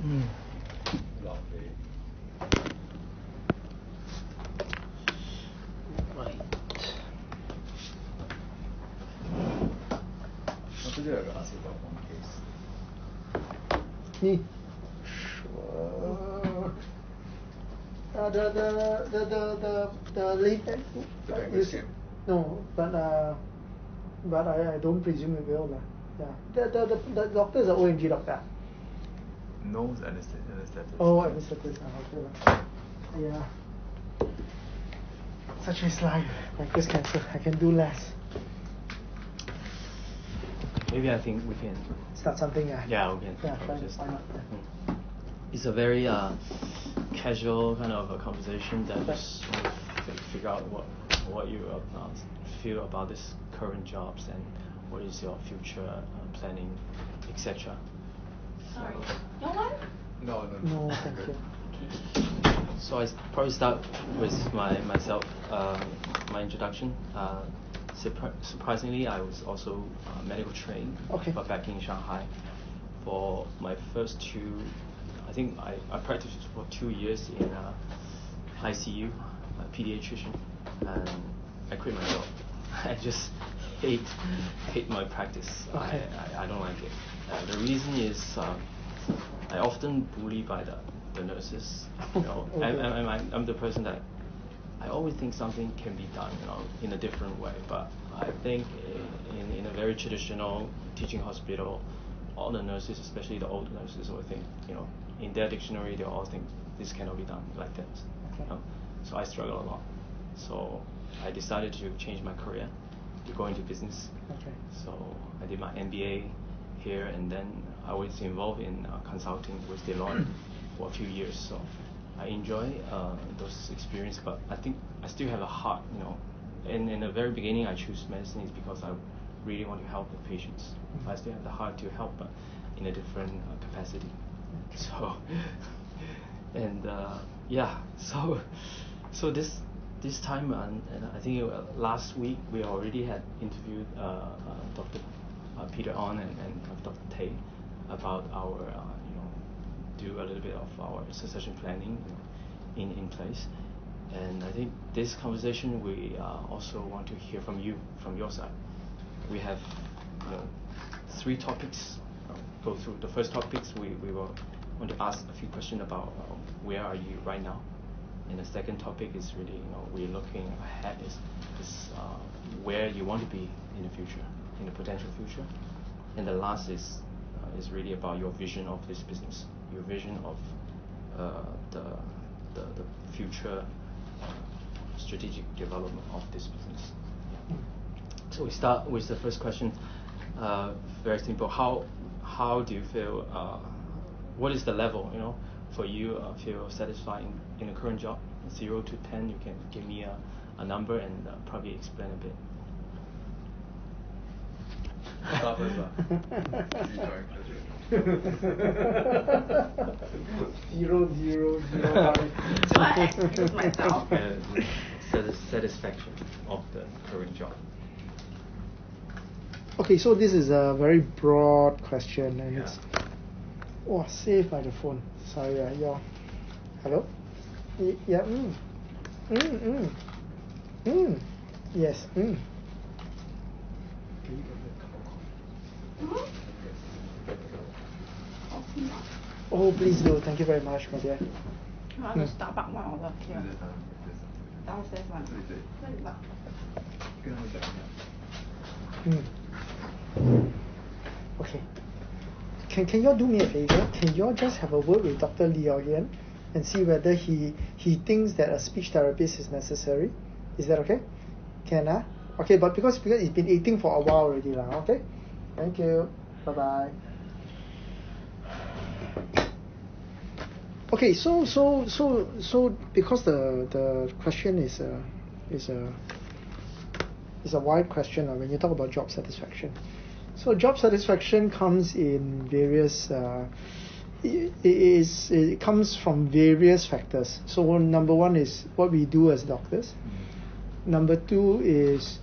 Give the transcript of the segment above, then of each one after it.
Right. I think I ask you about one case. Me? Sure. The latest. No, but I don't presume it will. Yeah. The doctor is an OMG doctor. No anesthetic. Oh, anesthetic. Okay. Yeah. Such is life. Pancreas cancer. I can do less. Maybe I think we can Start something. Yeah, we can. Yeah, try to just find out. Yeah. It's a very casual kind of a conversation that just want to figure out what you feel about this current jobs and what is your future planning, etc. Sorry. You want? No, thank you. So I probably start with myself, my introduction. Surprisingly, I was also medical trained, Okay. but back in Shanghai for my first two. I think I practiced for 2 years in ICU, pediatrician, and I quit my job. I just hate my practice. Okay. I don't like it. The reason is I often bullied by the nurses. You know, Okay. I'm the person that I always think something can be done, you know, in a different way. But I think in a very traditional teaching hospital, all the nurses, especially the old nurses, will think, you know, in their dictionary, they all think this cannot be done like that. Okay. You know? So I struggle a lot. So I decided to change my career to go into business. Okay. So I did my MBA here, and then I was involved in consulting with Deloitte for a few years. So I enjoy those experiences, but I think I still have a heart, you know. And in the very beginning, I choose medicine is because I really want to help the patients. I still have the heart to help, but in a different capacity. So, and so this time, and I think last week we already had interviewed Dr. Peter On and Dr. Tay about our do a little bit of our succession planning in place. And I think this conversation we also want to hear from you, from your side. We have 3 topics. Go through the first topics. We will want to ask a few questions about where are you right now, and the second topic is really we're looking ahead is where you want to be in the future, in the potential future, and the last is really about your vision of this business, your vision of the future strategic development of this business. Yeah. So we start with the first question. Very simple. How do you feel? What is the level? For you, feel satisfied in the current job? 0 to 10. You can give me a number and probably explain a bit. Start first, Zero. So I excuse myself. Satisfaction of the current job. Okay, so this is a very broad question, and it's saved by the phone. Sorry, hello? Yeah. Yes. Oh, please do. Thank you very much, my dear. You want the Starbucks one or the here? Downstairs one. Okay. Can you all do me a favor? Can you all just have a word with Dr. Lee again and see whether he thinks that a speech therapist is necessary? Is that okay? Can Okay, but because it's been eating for a while already lah. Okay. Thank you. Bye bye. Okay, so because the question is a wide question when you talk about job satisfaction. So job satisfaction comes in various. It comes from various factors. So number 1 is what we do as doctors. Number 2 is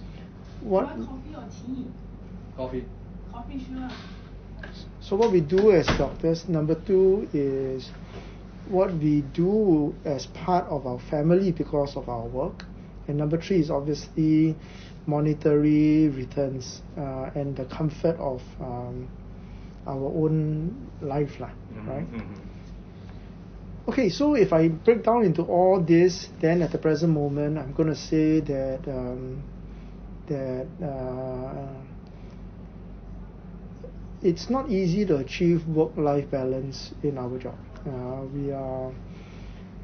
what. You want coffee or tea? Coffee. Coffee, sure. So what we do as doctors, number two is what we do as part of our family because of our work. And number three is obviously monetary returns and the comfort of our own life, right? Okay, so if I break down into all this, then at the present moment, I'm going to say that it's not easy to achieve work-life balance in our job.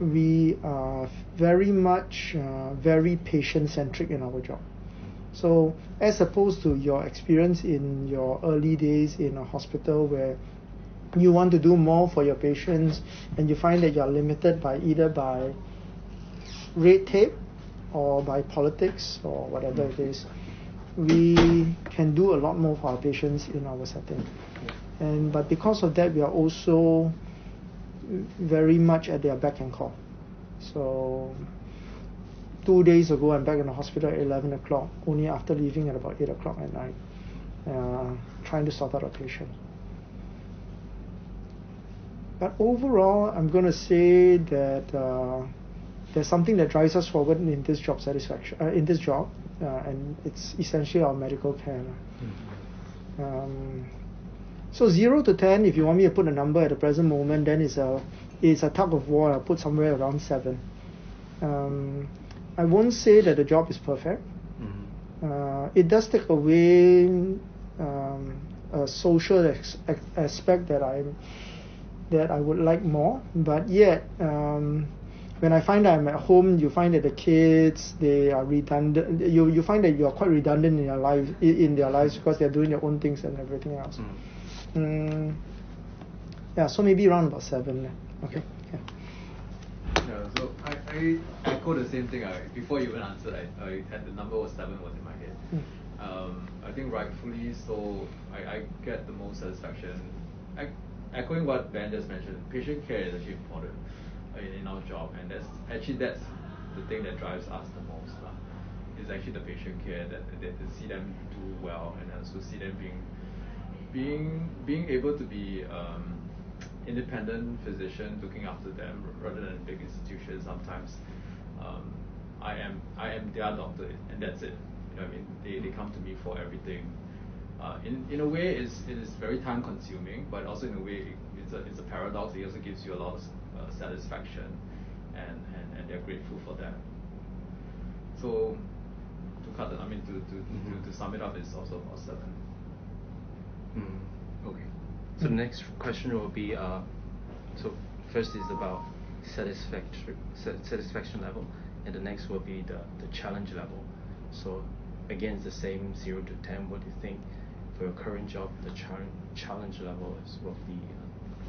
We are very much very patient-centric in our job. So as opposed to your experience in your early days in a hospital where you want to do more for your patients and you find that you're limited by either by red tape or by politics or whatever it is, we can do a lot more for our patients in our setting. But because of that, we are also very much at their beck and call. So 2 days ago, I'm back in the hospital at 11 o'clock, only after leaving at about 8 o'clock at night, trying to sort out a patient. But overall, I'm going to say that there's something that drives us forward in this job satisfaction, and it's essentially our medical care. So 0 to 10, if you want me to put a number at the present moment, then it's a tug of war. I'll put somewhere around 7. I won't say that the job is perfect. It does take away a social aspect that I would like more, but yet when I find that I'm at home, you find that the kids, they are redundant. You find that you are quite redundant in their lives because they're doing their own things and everything else. Yeah, so maybe around about 7. Okay. Yeah, so I echo the same thing. Before you even answered, I had the number was 7 was in my head. I think rightfully so. I get the most satisfaction. Echoing what Ben just mentioned, patient care is actually important in our job, and that's the thing that drives us the most. Is actually the patient care that to see them do well, and also see them being able to be independent physician looking after them rather than big institutions. Sometimes I am their doctor, and that's it. You know what I mean? They come to me for everything. In a way, it is very time consuming, but also in a way, it's a paradox. It also gives you a lot of satisfaction, and they're grateful for that. So to sum it up, it's also about 7. Okay. So the next question will be so first is about satisfaction level, and the next will be the challenge level. So again, it's the same 0 to 10. What do you think for your current job the challenge level is roughly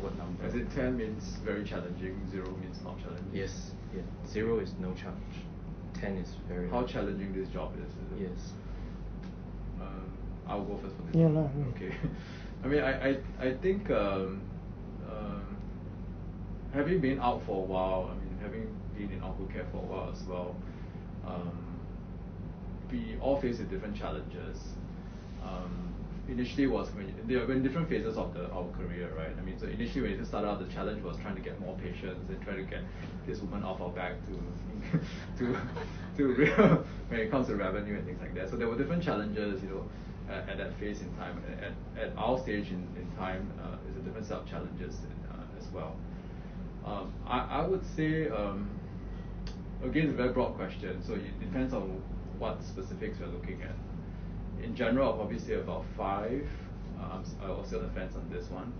what number? As in 10 means very challenging, 0 means not challenging. Yes. Yeah. 0 is no challenge. 10 is very. How challenging this job is it? Yes. I'll go first for this. Yeah, one. Okay. I mean, I think having been out for a while, having been in output care for a while as well, we all face with different challenges. Initially was when there were different phases of our career, right? So initially when it started out, the challenge was trying to get more patients and try to get this woman off our back to when it comes to revenue and things like that. So there were different challenges, at that phase in time. At our stage in time, there's a different set of challenges as well. I would say, again, it's a very broad question, so it depends on what specifics you're looking at. In general, I'll probably say about 5. I was on the fence on this one.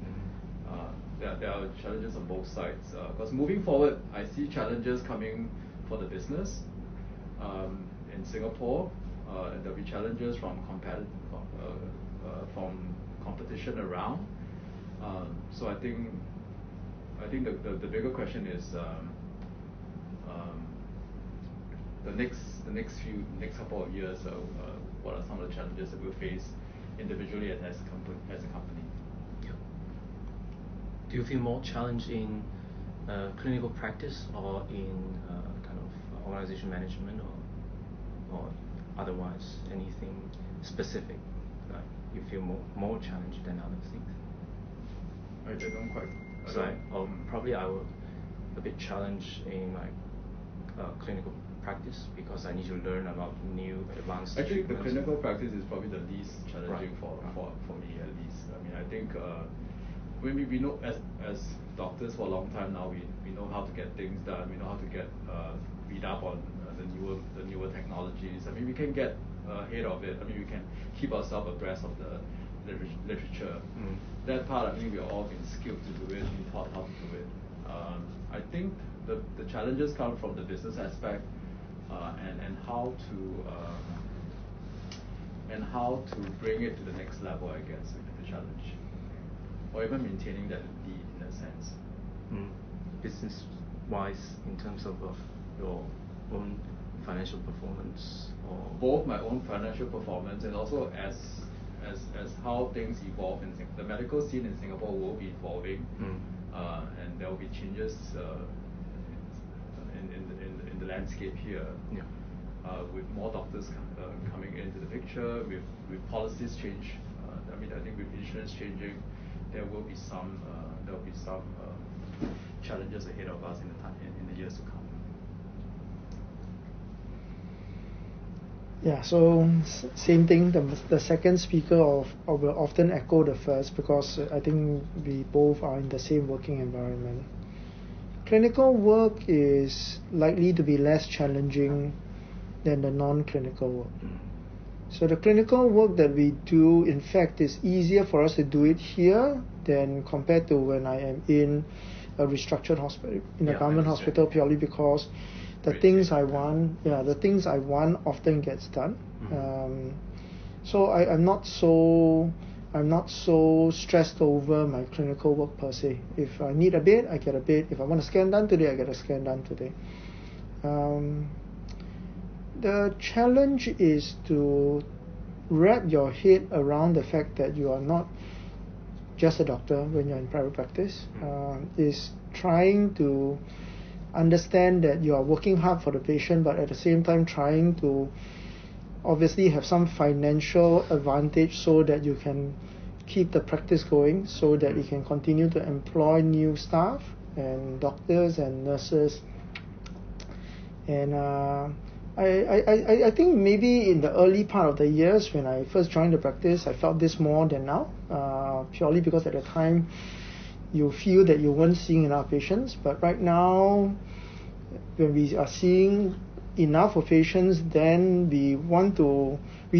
There are challenges on both sides. Because moving forward, I see challenges coming for the business. In Singapore, there'll be challenges from competition around. So I think the bigger question is the next couple of years. What are some of the challenges that we'll face individually and as a company? Yeah. Do you feel more challenge in clinical practice or in kind of organization management or otherwise? Anything specific that you feel more challenged than other things? I don't quite. So probably I will a bit challenged in my clinical practice because I need to learn about new advanced Actually, the treatments. clinical practice is probably the least challenging Right. for me at least. I mean, I think we know as doctors for a long time now, we know how to get things done. We know how to get read up on the newer technologies. I mean, we can get ahead of it. I mean, we can keep ourselves abreast of the literature. That part, I think we've all been skilled to do it, been taught how to do it. I think the challenges come from the business aspect and how to bring it to the next level, I guess, would be the challenge, or even maintaining that lead in a sense. Business-wise, in terms of your own financial performance, or both my own financial performance and also as how things evolve in Singapore. The medical scene in Singapore will be evolving, and there will be changes in the landscape here. Yeah. With more doctors coming into the picture, with policies change. I mean, I think with insurance changing, there will be some challenges ahead of us in the years to come. Yeah, so same thing. The second speaker will often echo the first because I think we both are in the same working environment. Clinical work is likely to be less challenging than the non-clinical work. So the clinical work that we do, in fact, is easier for us to do it here than compared to when I am in a restructured hospital, in a government hospital, purely because the things I want often gets done. So I'm not so stressed over my clinical work per se. If I need a bed, I get a bed. If I want a scan done today, I get a scan done today. The challenge is to wrap your head around the fact that you are not just a doctor when you're in private practice. Is trying to understand that you are working hard for the patient, but at the same time trying to obviously have some financial advantage so that you can keep the practice going, so that you can continue to employ new staff and doctors and nurses. And I think maybe in the early part of the years when I first joined the practice, I felt this more than now, purely because at the time you feel that you weren't seeing enough patients. But right now, when we are seeing enough of patients, then we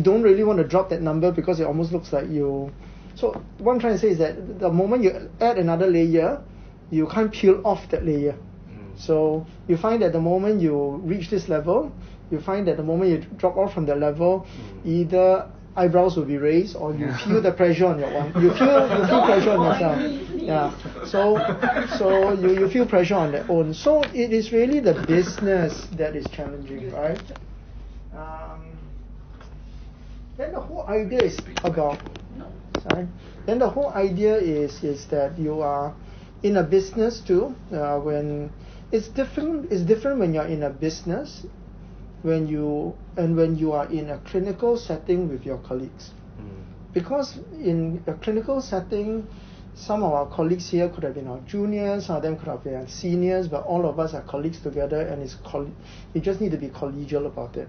don't really want to drop that number because it almost looks like you. So what I'm trying to say is that the moment you add another layer, you can't peel off that layer. So you find that the moment you reach this level, you find that the moment you drop off from that level, either eyebrows will be raised or you feel the pressure on you feel pressure on yourself. Yeah. So you feel pressure on that own. So it is really the business that is challenging, right? Then the whole idea is about Then the whole idea is that you are in a business too. When it's different when you're in a business, when you are in a clinical setting with your colleagues. Because in a clinical setting, some of our colleagues here could have been our juniors, some of them could have been our seniors, but all of us are colleagues together, and you just need to be collegial about it.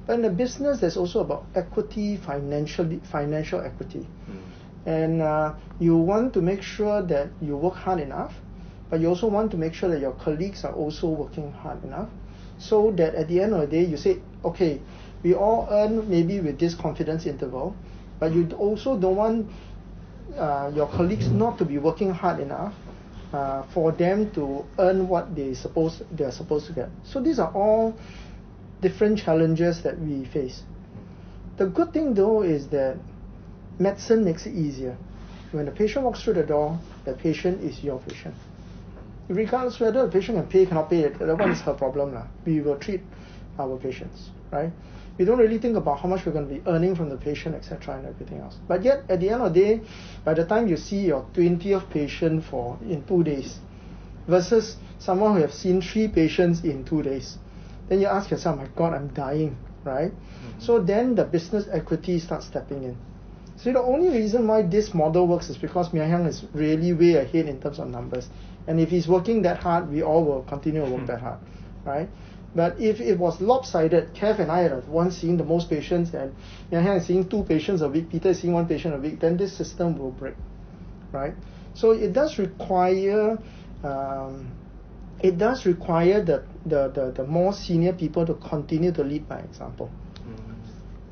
But in a business, there's also about equity, financial equity. And you want to make sure that you work hard enough, but you also want to make sure that your colleagues are also working hard enough, so that at the end of the day, you say, okay, we all earn maybe with this confidence interval, but you also don't want your colleagues not to be working hard enough for them to earn what they are supposed to get. So these are all different challenges that we face. The good thing though is that medicine makes it easier. When the patient walks through the door, the patient is your patient. Regardless whether the patient can pay, cannot pay, that one is her problem. We will treat our patients, right? We don't really think about how much we're going to be earning from the patient, etc., and everything else. But yet, at the end of the day, by the time you see your 20th patient in 2 days, versus someone who have seen 3 patients in 2 days, then you ask yourself, my God, I'm dying, right? So then the business equity starts stepping in. So the only reason why this model works is because Mia Hyang is really way ahead in terms of numbers. And if he's working that hard, we all will continue to work that hard, right? But if it was lopsided, Kev and I are the ones seeing the most patients, and Mia Hyang is seeing 2 patients a week, Peter is seeing 1 patient a week, then this system will break, right? So it does require the more senior people to continue to lead by example.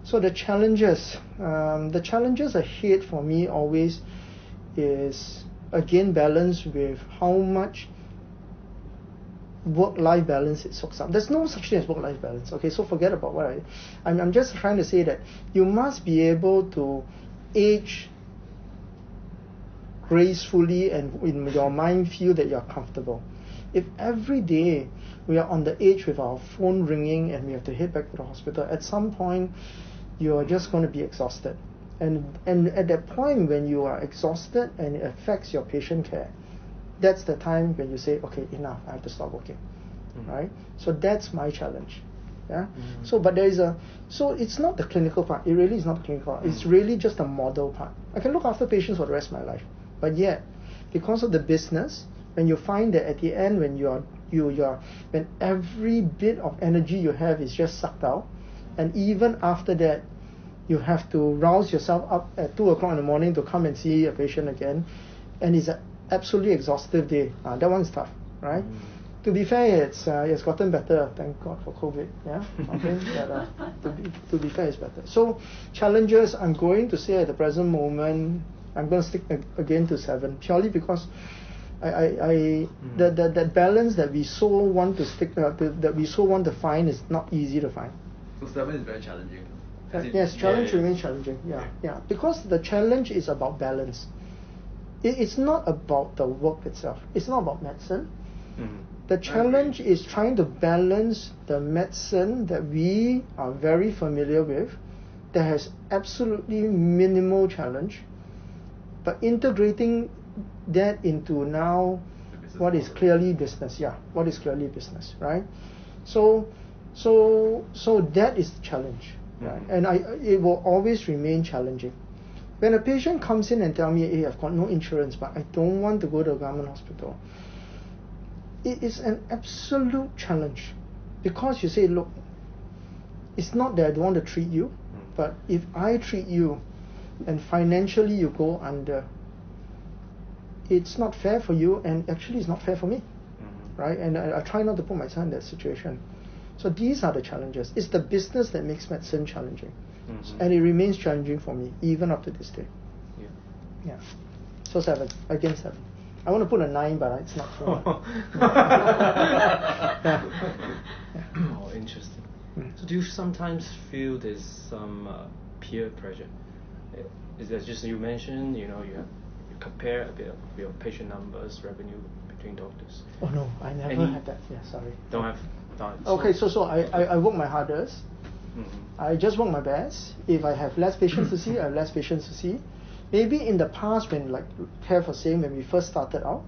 So the challenges ahead for me always is again balance with how much work-life balance it soaks up. There's no such thing as work-life balance. Okay, so forget about what I'm just trying to say that you must be able to age gracefully and in your mind feel that you're comfortable. If every day we are on the edge with our phone ringing and we have to head back to the hospital, at some point you are just going to be exhausted. And at that point when you are exhausted and it affects your patient care, that's the time when you say, okay, enough, I have to stop working, right? So that's my challenge. Yeah. So but so it's not the clinical part. It really is not the clinical part. It's really just the model part. I can look after patients for the rest of my life, but yet because of the business, when you find that at the end when when every bit of energy you have is just sucked out, and even after that you have to rouse yourself up at 2 o'clock in the morning to come and see a patient again, and it's an absolutely exhaustive day. That one's tough, right? To be fair, it's gotten better, thank God for COVID. Yeah, okay. But, to be fair, it's better. So challenges, I'm going to say at the present moment, I'm going to stick again to 7 purely because that balance that we so want to stick that we so want to find is not easy to find. So 7 is very challenging. Yes, challenge remains challenging. Yeah, because the challenge is about balance. It's not about the work itself. It's not about medicine. The challenge is trying to balance the medicine that we are very familiar with, that has absolutely minimal challenge, but integrating that into now what is clearly business. Yeah, what is clearly business, right? So that is the challenge, right? And it will always remain challenging. When a patient comes in and tell me, hey, I've got no insurance, but I don't want to go to a government hospital, it is an absolute challenge, because you say, look, it's not that I don't want to treat you, but if I treat you and financially you go under, it's not fair for you, and actually it's not fair for me, right? And I try not to put myself in that situation. So these are the challenges. It's the business that makes medicine challenging, and it remains challenging for me even up to this day. Yeah. So 7 again 7. I want to put a 9, but it's not true. Oh, interesting. So do you sometimes feel there's some peer pressure? Is that just you mentioned, you compare a bit of your patient numbers, revenue between doctors? Oh no, I never had that. Yeah, sorry. Don't have. Okay, so I work my hardest. I just work my best. If I have less patients to see, I have less patients to see. Maybe in the past, when like Kev was saying, when we first started out,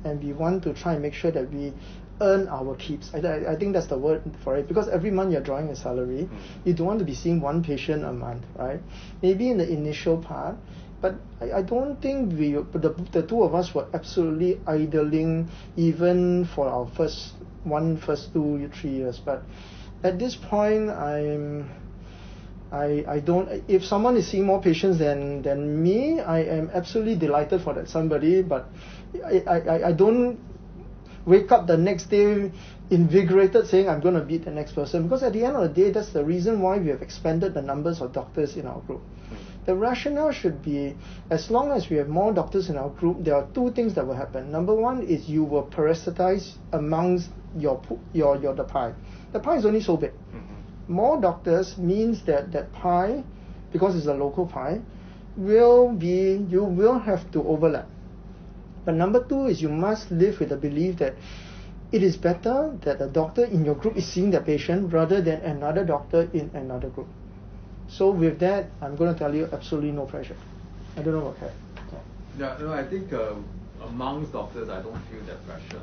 and we want to try and make sure that we earn our keeps. I think that's the word for it, because every month you're drawing a salary. You don't want to be seeing 1 patient a month, right? Maybe in the initial part, but I don't think the 2 of us were absolutely idling even for our first 2, 3 years. But at this point, I don't. If someone is seeing more patients than me, I am absolutely delighted for that somebody. But I don't wake up the next day invigorated saying I'm going to beat the next person, because at the end of the day, that's the reason why we have expanded the numbers of doctors in our group. The rationale should be, as long as we have more doctors in our group, there are 2 things that will happen. Number 1 is you will parasitize amongst the pie. The pie is only so big. More doctors means that pie, because it's a local pie, you will have to overlap. But number 2 is you must live with the belief that it is better that a doctor in your group is seeing the patient rather than another doctor in another group. So with that, I'm going to tell you absolutely no pressure. I don't know what that. Yeah, no, I think amongst doctors, I don't feel that pressure.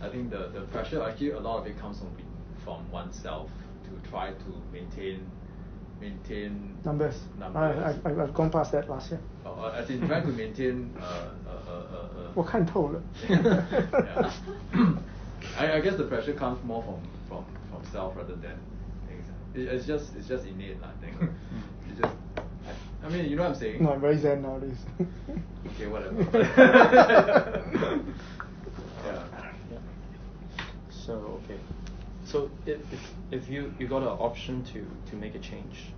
I think the pressure, actually a lot of it comes from oneself to try to maintain maintain Numbers. I've gone past that last year. As in trying to maintain 我看透了。 yeah. I guess the pressure comes more from self rather than things. It's just innate, I think. It's just, I mean, you know what I'm saying? No, I'm very zen nowadays. Okay, whatever. Yeah. So okay, so if you got an option to make a change,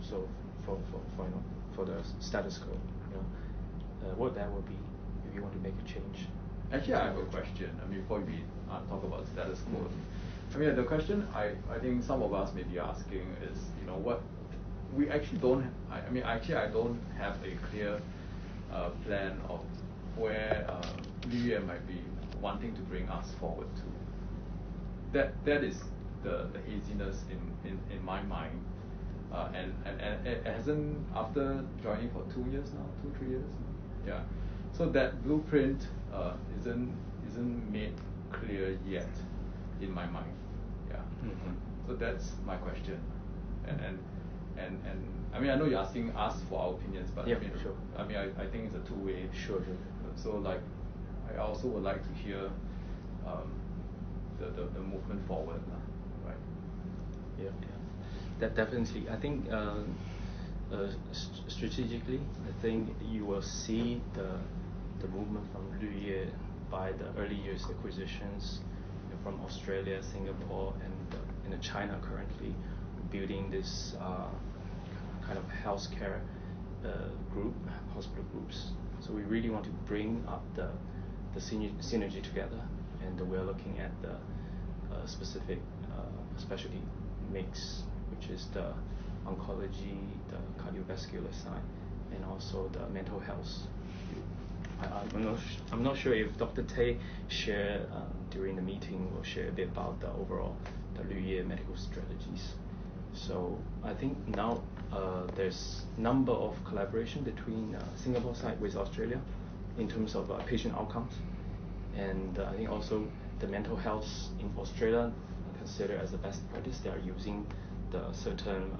so for you know, for the status quo, you know, what that would be if you want to make a change. Actually, I have a question. I mean, before we talk about status quo, I mean, the question I think some of us may be asking is, you know, what we actually don't. I mean, actually, I don't have a clear plan of where Liyue might be wanting to bring us forward to. That is the haziness in my mind, and it hasn't, after joining for 2 years now, 2-3 years now, yeah. So that blueprint isn't made clear yet in my mind, yeah. Mm-hmm. So that's my question, and I mean, I know you're asking us for our opinions, but yeah, I mean, sure. I mean, I think it's a two-way. Sure. So like, I also would like to hear the movement forward, right? Yeah. That definitely. I think strategically, I think you will see the movement from Liyue by the early years acquisitions from Australia, Singapore, and China currently building this kind of healthcare group, hospital groups. So we really want to bring up the synergy together, and we're looking at the specific specialty mix, which is the oncology, the cardiovascular side, and also the mental health. I'm not sure if Dr. Tay shared during the meeting will share a bit about the overall the Liyue medical strategies. So I think now there's number of collaboration between Singapore side with Australia in terms of patient outcomes, and I think also the mental health in Australia considered as the best practice. They are using the certain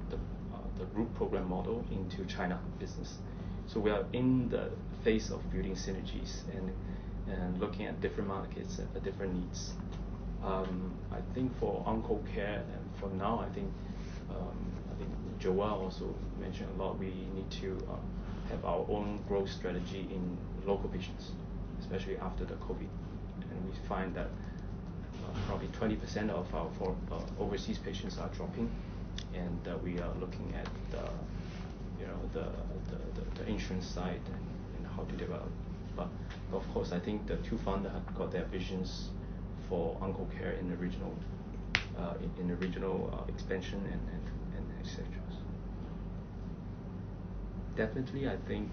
the group program model into China business. So we are in the phase of building synergies and looking at different markets and the different needs. I think for onco care, and for now, I think Joel also mentioned a lot. We need to have our own growth strategy in local patients, especially after the COVID. And we find that probably 20% of our overseas patients are dropping, and we are looking at the insurance side and how to develop. But of course, I think the two founders have got their visions for onco care in the regional expansion and etc. Definitely, I think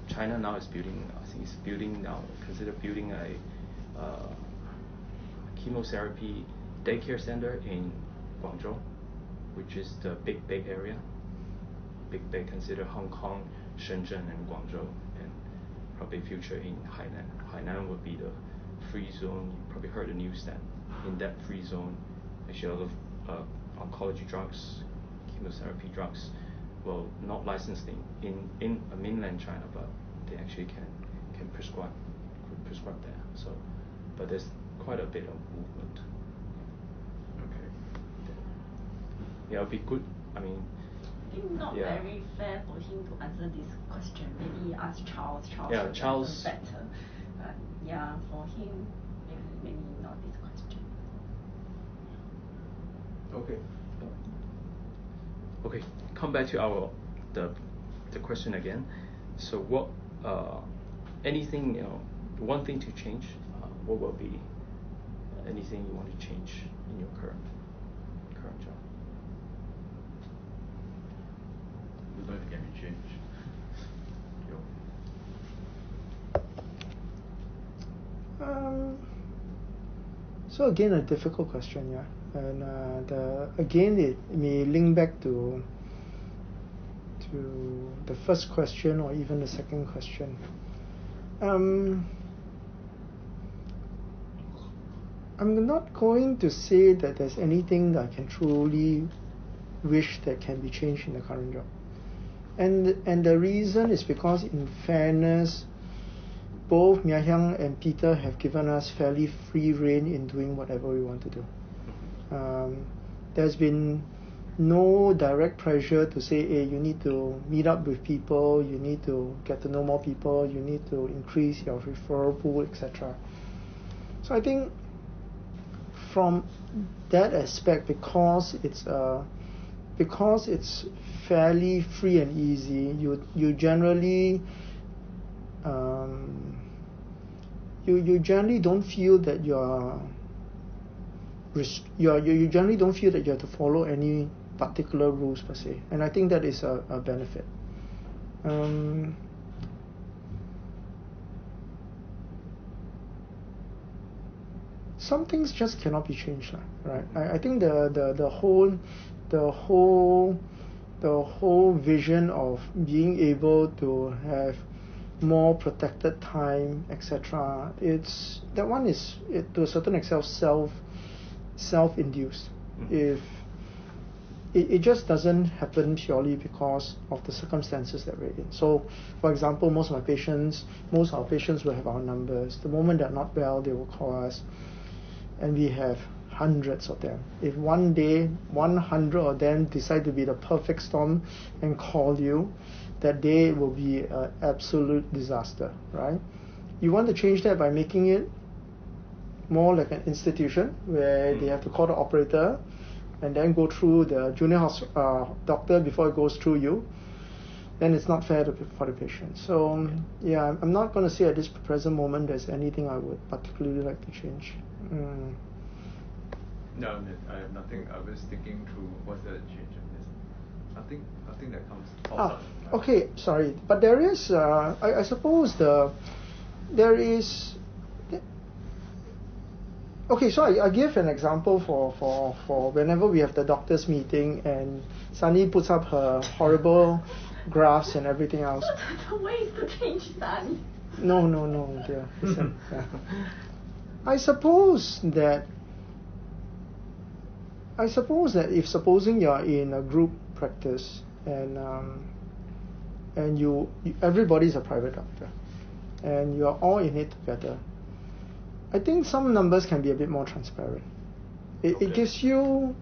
China now is building. I think it's building now. Consider building a chemotherapy daycare center in Guangzhou, which is the big area. Big. Consider Hong Kong, Shenzhen, and Guangzhou, and probably future in Hainan. Hainan would be the free zone. You probably heard the news that in that free zone, actually a lot of oncology drugs, chemotherapy drugs, well, not licensed in mainland China, but they actually can prescribe there. So, but there's quite a bit of movement. Okay. Yeah, it'll be good. I mean, I think not very fair for him to answer this question. Maybe ask Charles. Yeah, will Charles. answer better. Yeah, for him, maybe not this question. Okay. Okay, come back to the question again. So what anything, one thing to change, what will be anything you want to change in your current job? There's nothing can be changed. So again, a difficult question, yeah. And again, it may link back to the first question or even the second question. I'm not going to say that there's anything that I can truly wish that can be changed in the current job. And the reason is because, in fairness, both Mia Hyang and Peter have given us fairly free rein in doing whatever we want to do. There's been no direct pressure to say, hey, you need to meet up with people, you need to get to know more people, you need to increase your referral pool, etc. So I think from that aspect, because it's fairly free and easy, you generally you generally don't feel that you generally don't feel that you have to follow any particular rules per se, and I think that is a benefit. Some things just cannot be changed, right? I think the whole vision of being able to have more protected time, etc. That one is to a certain extent self-induced. If it just doesn't happen purely because of the circumstances that we're in. So, for example, most of our patients will have our numbers. The moment they're not well, they will call us, and we have hundreds of them. If one day 100 of them decide to be the perfect storm and call you, that day will be an absolute disaster, right? You want to change that by making it more like an institution where they have to call the operator and then go through the junior doctor before it goes through you. Then it's not fair for the patient. So yeah, I'm not going to say at this present moment there's anything I would particularly like to change. No, I have nothing. I was thinking through what's the change in this. Nothing that comes outside. Okay, sorry, but there is. I suppose there is. Okay, so I give an example for whenever we have the doctors meeting and Sunny puts up her horrible graphs and everything else. The way is to change Sunny. No, dear. Listen. Yeah. I suppose that if supposing you're in a group practice and everybody's a private doctor and you're all in it together, I think some numbers can be a bit more transparent. It gives you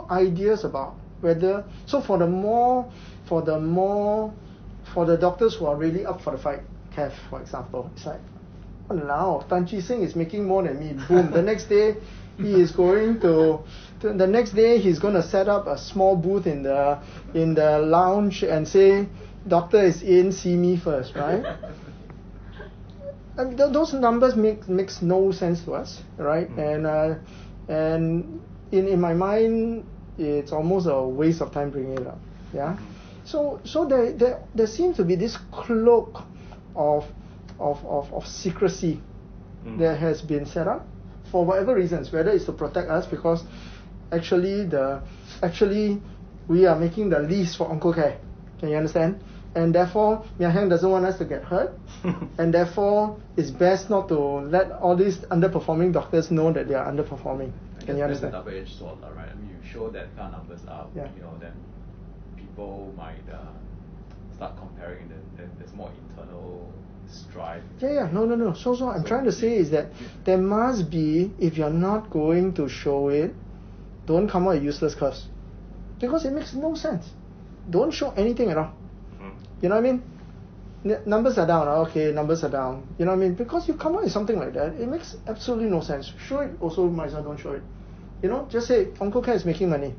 ideas about whether, so for the doctors who are really up for the fight, Kev for example, it's like, oh now Tan Chi Sing is making more than me. Boom. The next day he's going to set up a small booth in the lounge and say, doctor is in, see me first, right? And those numbers makes no sense to us, right? And in my mind, it's almost a waste of time bringing it up. Yeah. So there seems to be this cloak of secrecy that has been set up for whatever reasons, whether it's to protect us because actually we are making the least for oncocare. Can you understand? And therefore, Mia Hyang doesn't want us to get hurt, and therefore it's best not to let all these underperforming doctors know that they are underperforming. Can you understand? That's a double-edged sword, right? I mean, you show that kind of numbers up, then people might start comparing, and there's more internal strife. Yeah. No. So I'm trying to say is that there must be, if you're not going to show it, don't come out with useless curves, because it makes no sense. Don't show anything at all. You know what I mean? Numbers are down. Okay, numbers are down. You know what I mean? Because you come out with something like that, it makes absolutely no sense. Show it also, might as well don't show it. You know, just say oncocare is making money.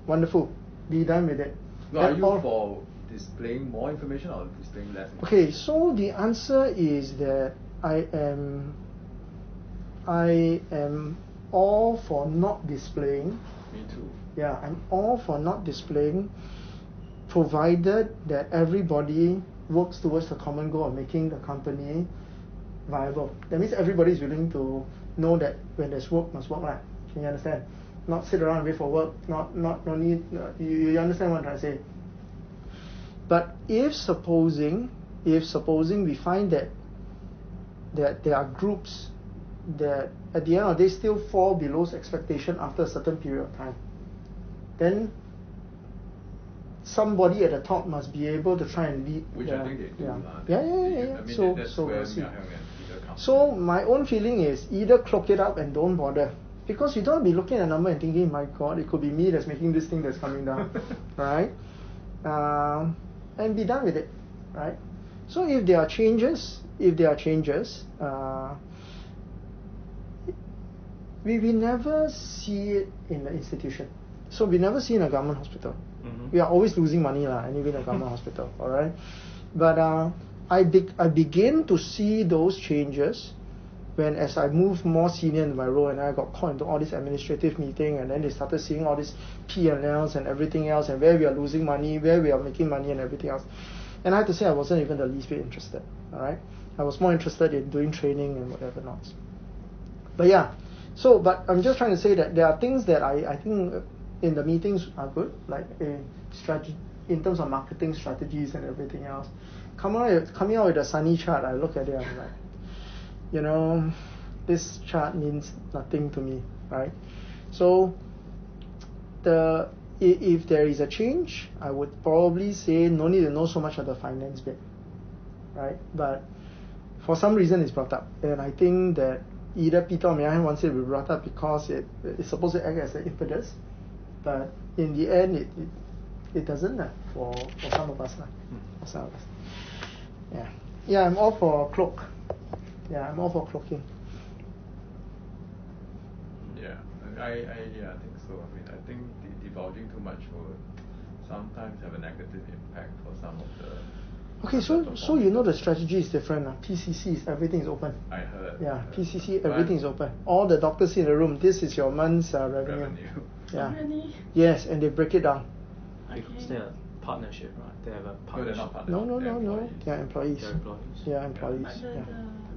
Wonderful. Be done with it. No, are you for displaying more information or displaying less information? Okay, so the answer is that I am all for not displaying. Me too. Yeah, I'm all for not displaying, provided that everybody works towards the common goal of making the company viable. That means everybody is willing to know that when there's work, must work, right? Can you understand? Not sit around and wait for work. No need. You understand what I'm trying to say? But if supposing we find that there are groups that at the end of the day still fall below expectation after a certain period of time, then somebody at the top must be able to try and lead. Which I think they do. Yeah. They- Yeah. I mean, So that's so where we'll see. Mia Hyung and Peter come So my own feeling is either cloak it up and don't bother. Because you don't be looking at a number and thinking, my God, it could be me that's making this thing that's coming down. Right? And be done with it. Right? So if there are changes, we will never see it in the institution. So we never see in a government hospital. Mhm. We are always losing money anyway in a government hospital. Alright? But I begin to see those changes when as I moved more senior in my role and I got called into all this administrative meeting and then they started seeing all these P&Ls and everything else and where we are losing money, where we are making money and everything else. And I have to say I wasn't even the least bit interested. Alright? I was more interested in doing training and whatever not. But yeah, but I'm just trying to say that there are things that I think in the meetings are good, like strategy in terms of marketing strategies and everything else. Coming out with a sunny chart, I look at it, I'm like, this chart means nothing to me, right? So if there is a change, I would probably say no need to know so much of the finance bit, right? But for some reason it's brought up, and I think that either Peter or Mia Hyung wants it to be brought up because it's supposed to act as an impetus, but in the end it doesn't for some of us for some of us. Yeah, I'm all for cloak. Yeah, I'm all for cloaking. Yeah, I think so. I mean, I think divulging too much would sometimes have a negative impact for some of the. Okay, so the strategy is different. PCC is everything is open. I heard. Yeah, PCC everything is open. All the doctors in the room. This is your month's revenue. Yeah. Really? Yes, and they break it down. Because they're a partnership, right? They have a No, they're partnership. not partners. No. They are employees. They're employees. They are employees. But the Yeah.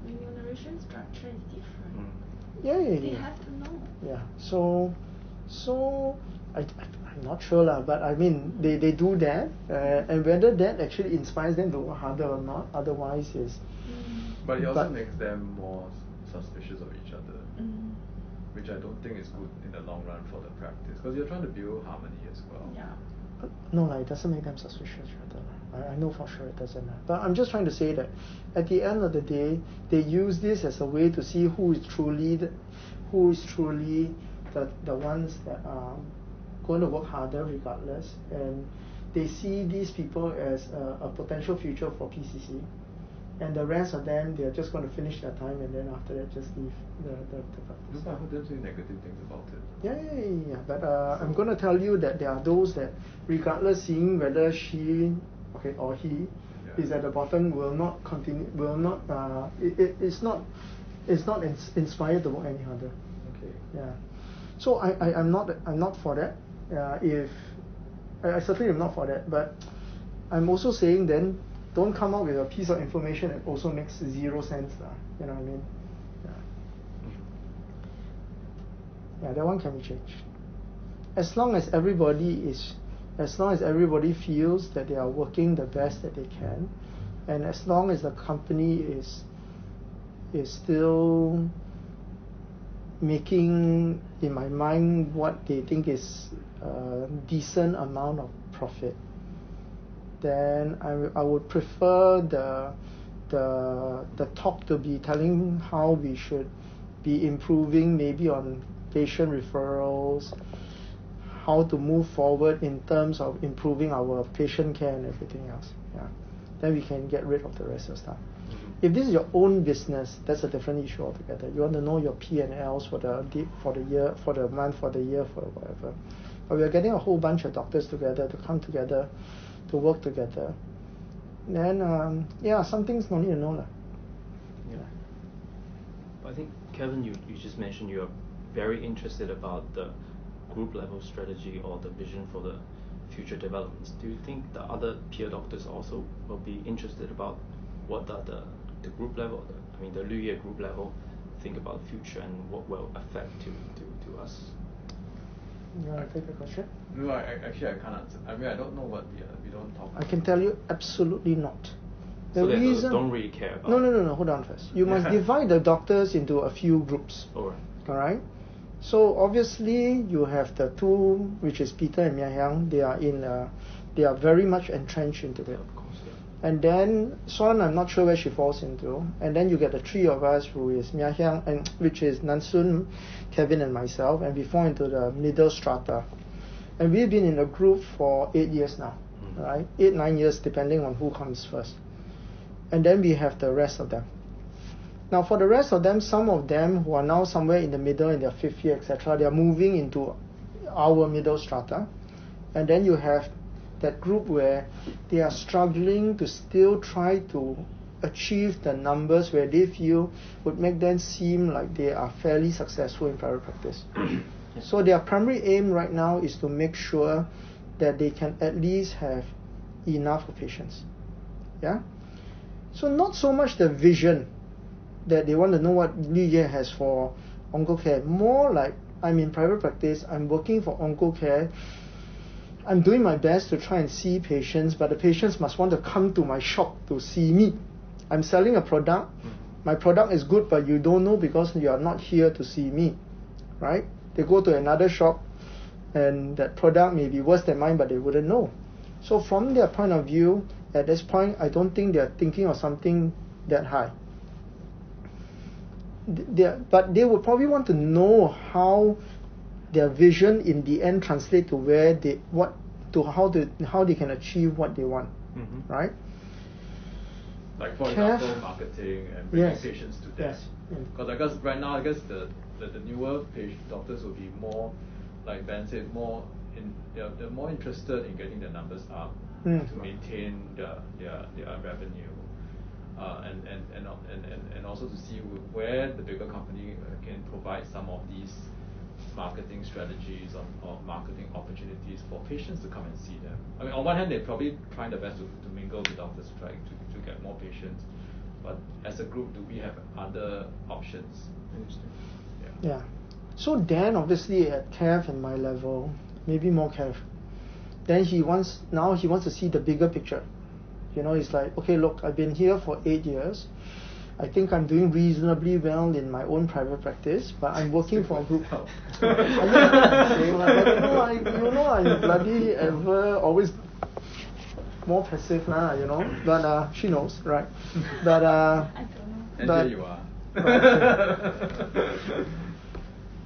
remuneration structure is different. Yeah. They have to know. Yeah. So I'm not sure but I mean they do that, and whether that actually inspires them to work harder or not. Otherwise is. But it also makes them more suspicious of each other, which I don't think is good in the long run for the practice, because you're trying to build harmony as well. Yeah. No, it doesn't make them suspicious. I know for sure it doesn't. But I'm just trying to say that at the end of the day, they use this as a way to see who is truly the ones that are going to work harder regardless, and they see these people as a potential future for PCC, and the rest of them, they're just going to finish their time and then after that just leave the practice. I heard them say negative things about it. Yeah. But I'm going to tell you that there are those that, regardless seeing whether she, or he, is at the bottom, will not continue. Will not. It's not inspired to work any harder. Okay. Yeah. So I'm not for that. If I certainly am not for that, but I'm also saying then don't come up with a piece of information that also makes 0 sense. You know what I mean? Yeah, that one can be changed. As long as everybody feels that they are working the best that they can, and as long as the company is still making, in my mind, what they think is a decent amount of profit, then I would prefer the talk to be telling how we should be improving, maybe on patient referrals, how to move forward in terms of improving our patient care and everything else. Yeah, then we can get rid of the rest of the stuff. If this is your own business, that's a different issue altogether. You want to know your P&Ls for the year, for the month, for the year, for whatever. But we are getting a whole bunch of doctors together to come together, to work together. Then some things no need to know. Yeah. I think Kevin, you just mentioned you're very interested about the group level strategy or the vision for the future developments. Do you think the other peer doctors also will be interested about what are the group level, the Luye group level, think about the future and what will affect to us? You want to take the question? No, I can't answer. I don't know what we don't talk about. I can tell you absolutely not. So they don't really care about. No, hold on first. You must divide the doctors into a few groups. Alright? So obviously you have the two, which is Peter and Mia Hyung. They are in they are very much entrenched into it. Of course, yeah. And then Swan, I'm not sure where she falls into. And then you get the three of us, who is Mia Hyang, and which is Nansun, Kevin, and myself, and we fall into the middle strata. And we've been in the group for 8 years now, right? 8, 9 years, depending on who comes first. And then we have the rest of them. Now, for the rest of them, some of them who are now somewhere in the middle, in their 5th year, etc., they are moving into our middle strata. And then you have that group where they are struggling to still try to achieve the numbers where they feel would make them seem like they are fairly successful in private practice. So their primary aim right now is to make sure that they can at least have enough of patients. Yeah? So not so much the vision that they want to know what New Year has for oncocare. More like, I'm in private practice, I'm working for oncocare, I'm doing my best to try and see patients, but the patients must want to come to my shop to see me. I'm selling a product, my product is good, but you don't know because you are not here to see me, right? They go to another shop and that product may be worse than mine, but they wouldn't know. So from their point of view, at this point, I don't think they're thinking of something that high. But they would probably want to know how their vision in the end translate to where they how they can achieve what they want, right? Like for example, marketing and bringing patients to them. Yes. Because I guess right now, the newer doctors will be more, like Ben said, they're more interested in getting their numbers up to maintain their revenue. And also to see where the bigger company can provide some of these marketing strategies or marketing opportunities for patients to come and see them. I mean, on one hand, they're probably trying their best to mingle with doctors, to try to get more patients. But as a group, do we have other options? Yeah. So Dan, obviously at Kev and my level, maybe more Kev, then he wants to see the bigger picture. You know, it's like, okay, look, I've been here for 8 years. I think I'm doing reasonably well in my own private practice, but I'm working for a group. I'm bloody ever always more passive now, you know. But she knows, right? But I don't know. And here you are.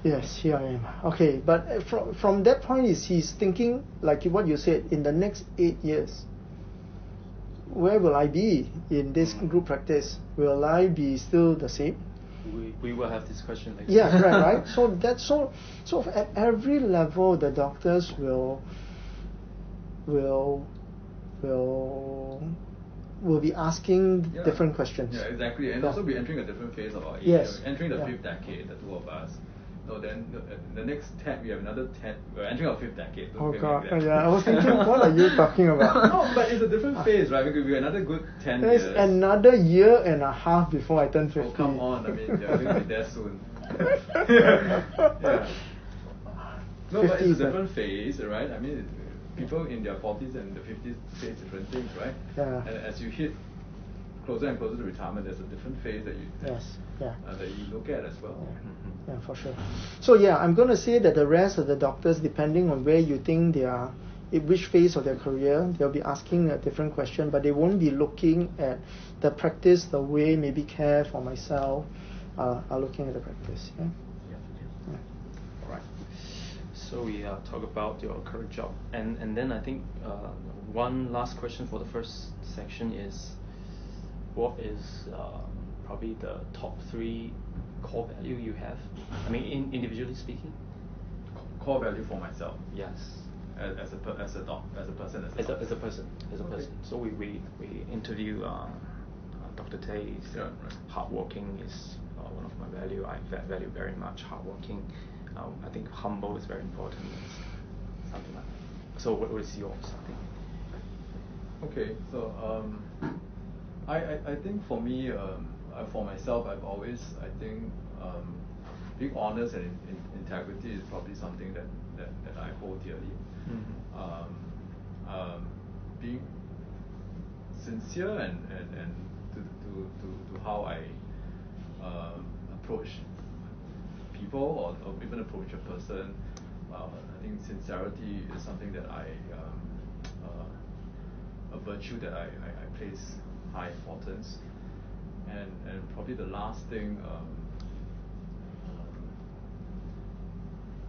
Yes, here I am. Okay, but from that point he's thinking, like what you said, in the next 8 years, where will I be in this group practice? Will I be still the same? We will have this question later. Yeah, right. So at every level, the doctors will be asking different questions. Yeah, exactly. And also we're entering a different phase of our age. Yes. We're entering the 5th decade, the two of us. No, then the next 10, we have another 10. We're entering our 5th decade. Oh God, yeah. I was thinking, what are you talking about? No, but it's a different phase, right? Because we're another good 10 There's years. another year and a half before I turn 50. Oh, come on. I mean, you're going to be there soon. Yeah. No, but it's a different phase, right? I mean, people in their 40s and the 50s face different things, right? Yeah. And as you hit closer and closer to retirement, there's a different phase that you look at as well. Yeah, for sure. So yeah, I'm going to say that the rest of the doctors, depending on where you think they are, in which phase of their career, they'll be asking a different question, but they won't be looking at the practice the way maybe Kev or myself are looking at the practice. Yeah. All right. So we talk about your current job, and then I think one last question for the first section is, what is probably the top 3 core value you have? I mean, individually speaking. Core value for myself. Yes. As a person. As a person. So we interview Dr. Tay. Right. Hardworking is one of my value. I value very much hardworking. I think humble is very important. Something like that. So what is yours? Okay, so I think for me, for myself, I've always, I think, being honest and integrity is probably something that I hold dearly. Being sincere and to how I approach people or even approach a person. I think sincerity is something that I virtue that I place high importance. And probably the last thing,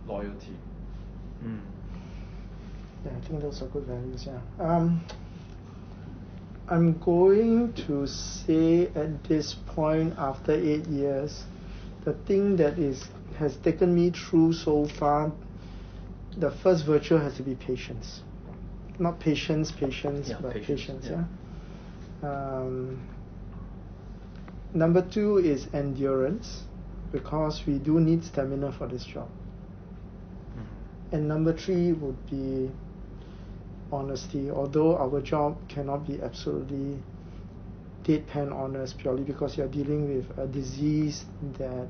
loyalty. Yeah, I think those are good values. Yeah. I'm going to say at this point, after 8 years, the thing that has taken me through so far, the first virtue has to be patience. Not patience, Yeah, but patience. yeah. Number 2 is endurance, because we do need stamina for this job. And number 3 would be honesty, although our job cannot be absolutely deadpan honest, purely because you're dealing with a disease that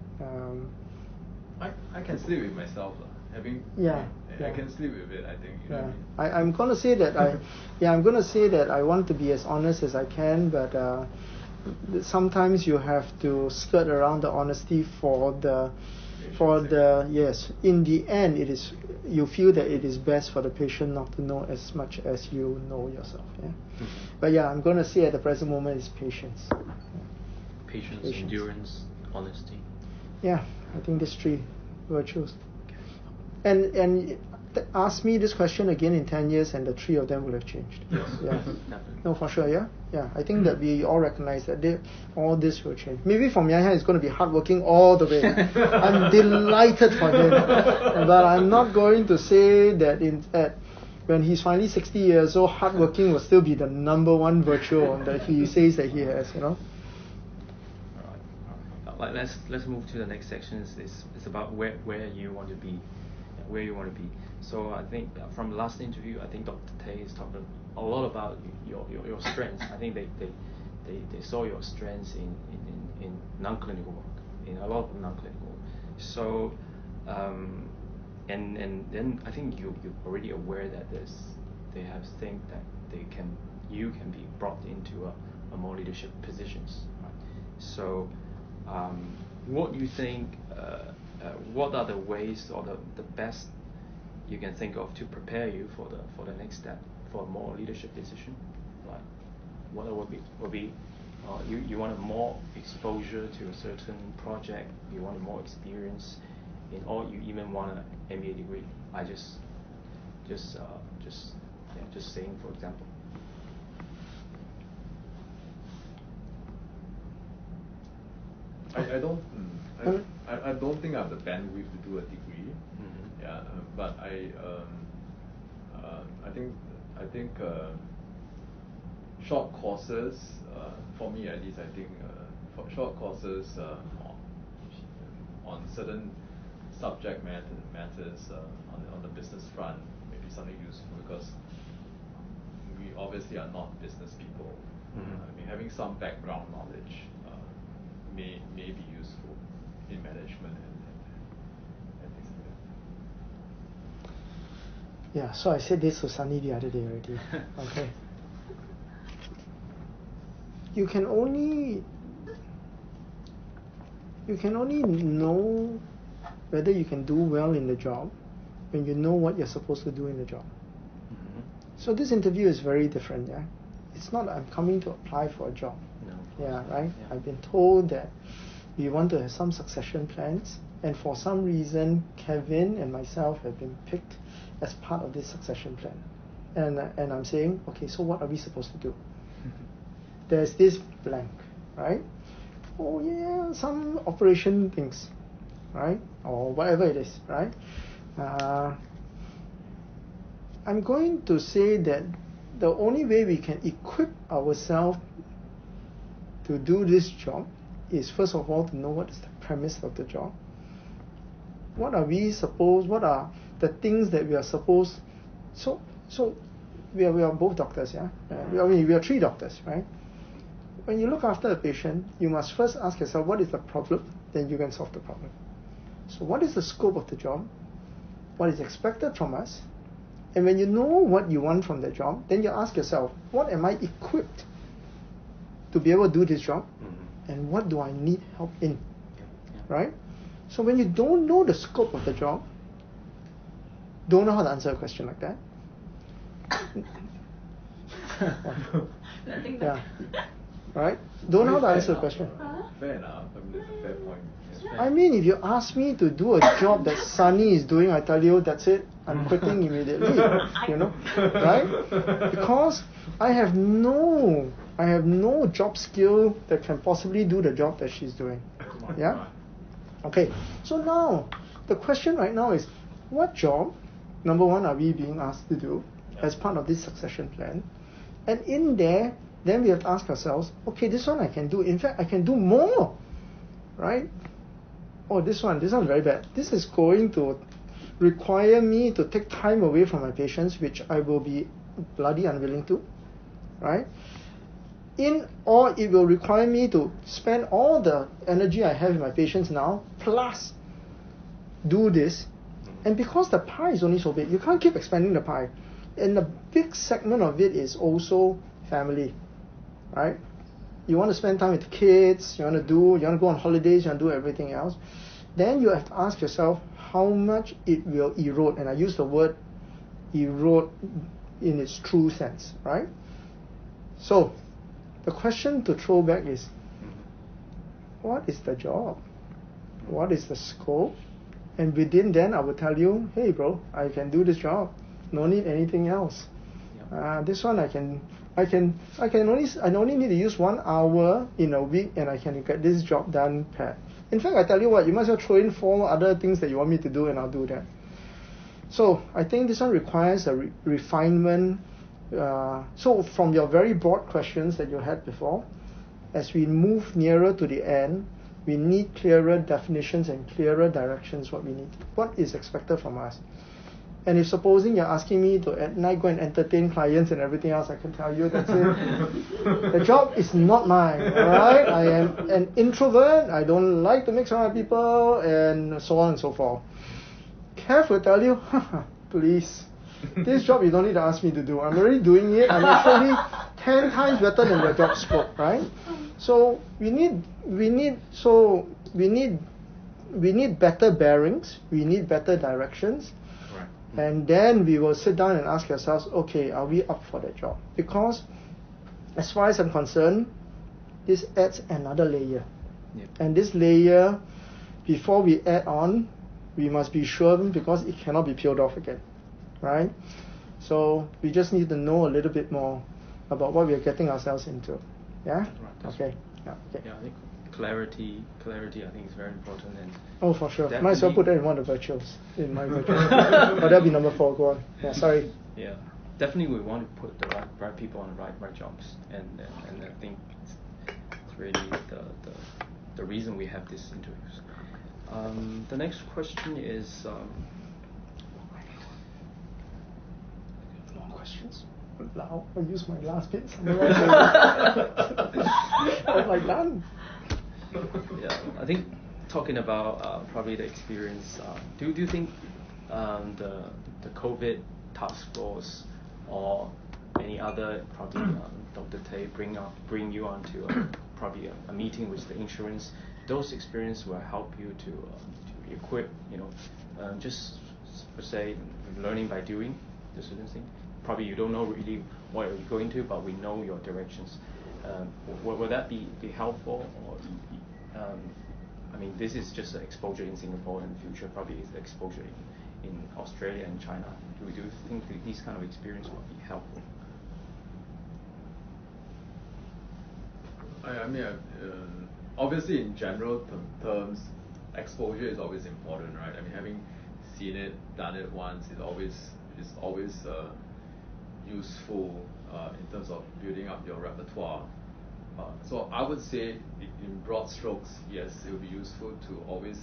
I can sleep with myself, having yeah. I can sleep with it, I think. You know what I mean? I'm gonna say that I'm gonna say that I want to be as honest as I can, but sometimes you have to skirt around the honesty yes. In the end, you feel that it is best for the patient not to know as much as you know yourself. Yeah. But yeah, I'm gonna say at the present moment is patience. Patience, endurance, honesty. Yeah, I think these 3 virtues. And ask me this question again in 10 years, and the 3 of them will have changed. Yes. Yeah. Definitely. No, for sure. Yeah. I think that we all recognize that all this will change. Maybe for Mian it's going to be hardworking all the way. I'm delighted for him, but I'm not going to say that when he's finally 60 years old, hardworking will still be the number 1 virtue that he says that he has. All right. Let's move to the next section. It's about where you want to be. So I think from the last interview, I think Dr. Tay has talked a lot about your strengths. I think they saw your strengths in non-clinical work, in a lot of non-clinical work. So and then I think you're already aware that they have think that you can be brought into a more leadership positions. Right? So what do you think? What are the ways or the best you can think of to prepare you for the next step, for a more leadership position? Like what would be you want more exposure to a certain project, you want more experience or you even want an MBA degree. I just saying, for example. I don't think I have the bandwidth to do a degree. Yeah, but I think short courses, for me at least, I think for short courses on certain subject matters on the business front may be something useful, because we obviously are not business people. I mean, having some background knowledge may be useful in management and things like that. Yeah, so I said this to Sunny the other day already. Okay. You can only know whether you can do well in the job when you know what you're supposed to do in the job. So this interview is very different. Yeah, it's not I'm coming to apply for a job. No. Yeah, right. Yeah. I've been told that we want to have some succession plans, and for some reason, Kevin and myself have been picked as part of this succession plan. And I'm saying, okay, so what are we supposed to do? There's this blank, right? Oh yeah, some operation things, right? Or whatever it is, right? I'm going to say that the only way we can equip ourselves to do this job is, first of all, to know what is the premise of the job. What are the things that we are supposed? So we are both doctors, yeah. We are 3 doctors, right? When you look after a patient, you must first ask yourself, what is the problem? Then you can solve the problem. So what is the scope of the job? What is expected from us? And when you know what you want from the job, then you ask yourself, what am I equipped to be able to do this job? And what do I need help in? Right? So when you don't know the scope of the job, don't know how to answer a question like that, I think Yeah. that. Right? Don't know how to Fair answer the enough, question. Fair enough. I mean, that's a fair point. Yeah. I mean, if you ask me to do a job that Sunny is doing, I tell you, that's it. I'm quitting immediately. You know, right? Because I have no job skill that can possibly do the job that she's doing. Yeah. Okay. So now, the question right now is, what job, number one, are we being asked to do as part of this succession plan? And in there, then we have to ask ourselves, okay, this one I can do. In fact, I can do more, right? Oh, this one very bad. This is going to require me to take time away from my patients, which I will be bloody unwilling to, right? Or it will require me to spend all the energy I have in my patients now, plus do this. And because the pie is only so big, you can't keep expanding the pie. And the big segment of it is also family, right? You want to spend time with kids, you want to go on holidays, you want to do everything else. Then you have to ask yourself how much it will erode. And I use the word erode in its true sense, right? So, the question to throw back is, what is the job? What is the scope? And within then, I will tell you, hey bro, I can do this job. No need anything else. This one I only need to use 1 hour in a week, and I can get this job done, Pat. In fact, I tell you what, you might as well throw in 4 other things that you want me to do, and I'll do that. So I think this one requires a refinement. So from your very broad questions that you had before, as we move nearer to the end, we need clearer definitions and clearer directions. What is expected from us. And if supposing you're asking me to at night go and entertain clients and everything else, I can tell you that's it. The job is not mine, alright? I am an introvert, I don't like to mix around with people, and so on and so forth. Kev will tell you, please, this job you don't need to ask me to do. I'm already doing it. I'm actually 10 times better than the job scope, right? So we need better bearings, we need better directions. And then we will sit down and ask ourselves, okay, are we up for that job? Because as far as I'm concerned, this adds another layer. Yep. And this layer, before we add on, we must be sure, because it cannot be peeled off again, right? So we just need to know a little bit more about what we are getting ourselves into. Yeah? Right, Okay. Yeah, okay. Yeah, I think clarity I think is very important. And oh, for sure. Might as well put that in one of the virtuals, in my virtual. But that'll be number 4. Go on. Yeah, sorry. Yeah, definitely we want to put the right people on the right jobs, and I think it's really the reason we have these interviews. The next question is. More questions? Now I use my last bit. What have I done? Yeah, I think talking about probably the experience. Do you think the COVID task force or any other probably Dr. Tay bring you onto probably a meeting with the insurance? Those experiences will help you to equip, just per se learning by doing the certain thing. Probably you don't know really what you're going to, but we know your directions. Will that be helpful? Or I mean, this is just exposure in Singapore, and future probably is exposure in Australia and China. Do you think that these kind of experience will be helpful? I mean, obviously in general terms, exposure is always important, right? I mean, having seen it, done it once, is always useful in terms of building up your repertoire. So I would say, in broad strokes, yes, it would be useful to always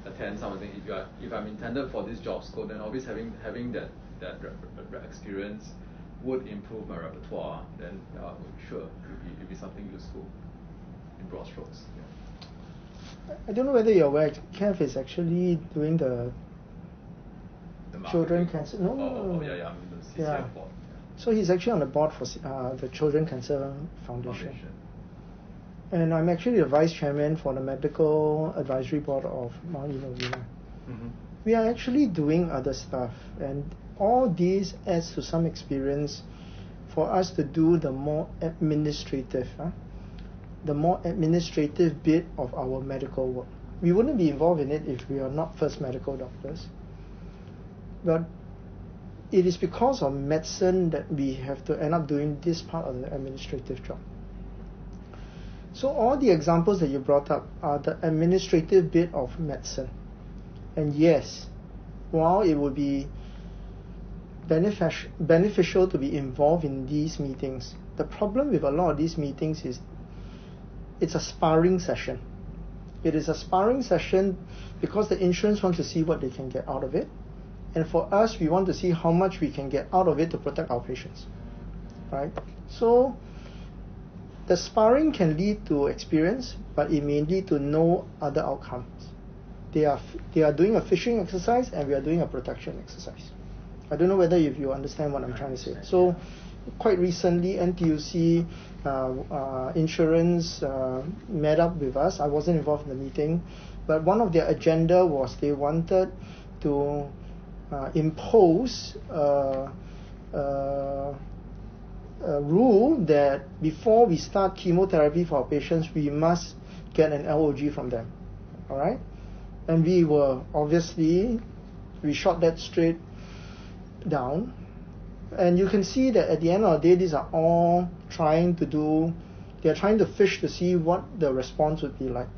attend something. If I'm intended for this job scope, then always having that experience would improve my repertoire. Then sure, it'd be something useful in broad strokes. Yeah. I don't know whether you're aware, Kev is actually doing the children cancer. No. Oh, yeah, I'm in the CCF board. So he's actually on the board for the Children Cancer Foundation. And I'm actually the vice chairman for the medical advisory board of Novena. Mm-hmm. We are actually doing other stuff, and all these adds to some experience for us to do the more administrative bit of our medical work. We wouldn't be involved in it if we are not first medical doctors. But it is because of medicine that we have to end up doing this part of the administrative job. So all the examples that you brought up are the administrative bit of medicine. And yes, while it would be beneficial to be involved in these meetings, the problem with a lot of these meetings is it's a sparring session. It is a sparring session because the insurance wants to see what they can get out of it. And for us, we want to see how much we can get out of it to protect our patients, right? So the sparring can lead to experience, but it may lead to no other outcomes. They are doing a fishing exercise and we are doing a protection exercise. I don't know whether if you understand what I'm trying to say. So quite recently, NTUC insurance met up with us. I wasn't involved in the meeting, but one of their agenda was they wanted to impose a rule that before we start chemotherapy for our patients, we must get an LOG from them. All right? And we shot that straight down. And you can see that at the end of the day, these are all they're trying to fish to see what the response would be like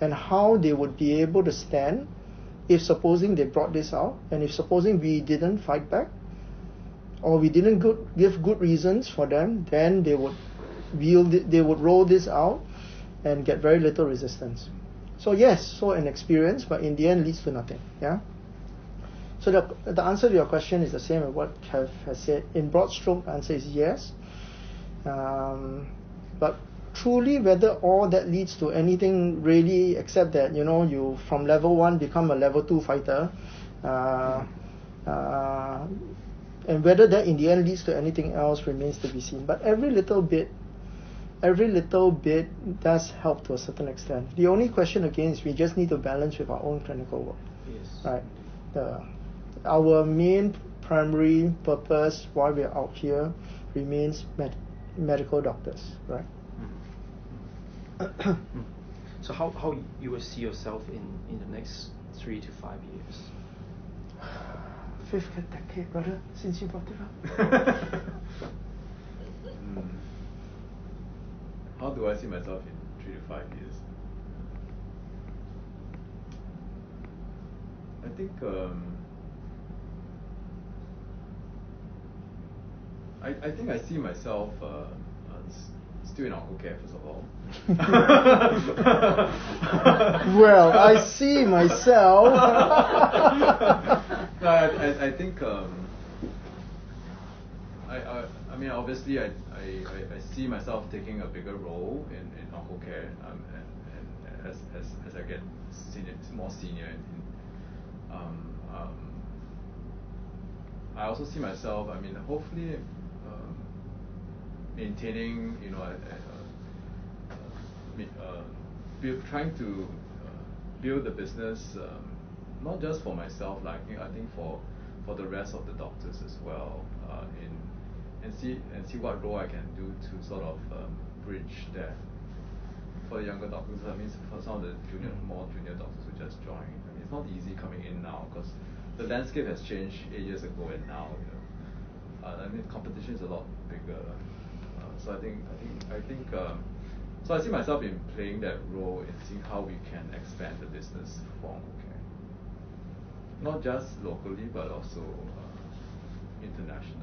and how they would be able to stand if supposing they brought this out, and if supposing we didn't fight back or we didn't give good reasons for them, then they would roll this out and get very little resistance. So yes, so an experience, but in the end leads to nothing. Yeah. So the answer to your question is the same as what Kev has said. In broad stroke, the answer is yes. But truly, whether all that leads to anything really, except that you from level 1 become a level 2 fighter, and whether that in the end leads to anything else remains to be seen. But every little bit does help to a certain extent. The only question again is we just need to balance with our own clinical work. Yes. Right. Our main primary purpose while we're out here remains medical doctors, right? So how you will see yourself in the next 3 to 5 years? 5th decade, brother, since you brought it up. How do I see myself in 3 to 5 years? I think I think I see myself still in onco care, first of all. Well, I see myself. No, I think I mean obviously I see myself taking a bigger role in onco care, and as I get more senior. I also see myself, I mean, hopefully maintaining, trying to build the business, not just for myself, I think for the rest of the doctors as well, and see what role I can do to sort of bridge that for the younger doctors. I mean, for some of the more junior doctors who just joined. I mean, it's not easy coming in now because the landscape has changed 8 years ago and now. I mean, competition is a lot bigger. So I think so I see myself in playing that role in seeing how we can expand the business for onco care, not just locally but also internationally.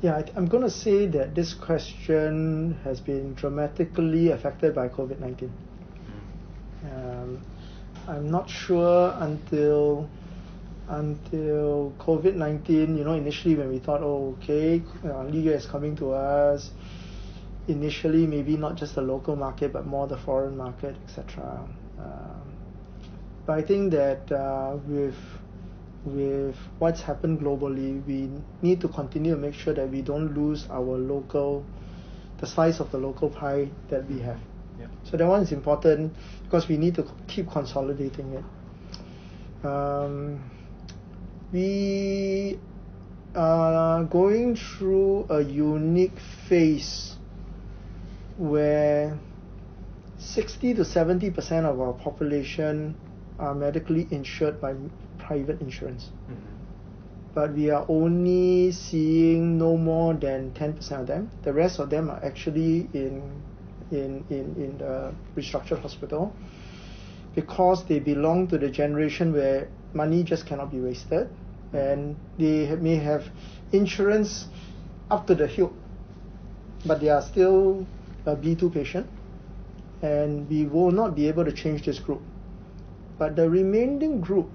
Yeah, I'm going to say that this question has been dramatically affected by COVID-19. I'm not sure until COVID-19, initially when we thought, Liga is coming to us, initially maybe not just the local market but more the foreign market, etc. But I think that with what's happened globally, we need to continue to make sure that we don't lose the slice of the local pie that we have. Yeah. So that one is important because we need to keep consolidating it. We are going through a unique phase where 60 to 70% of our population are medically insured by private insurance. But we are only seeing no more than 10% of them. The rest of them are actually in the restructured hospital because they belong to the generation where money just cannot be wasted, and they may have insurance up to the hilt, but they are still a B2 patient, and we will not be able to change this group. But the remaining group,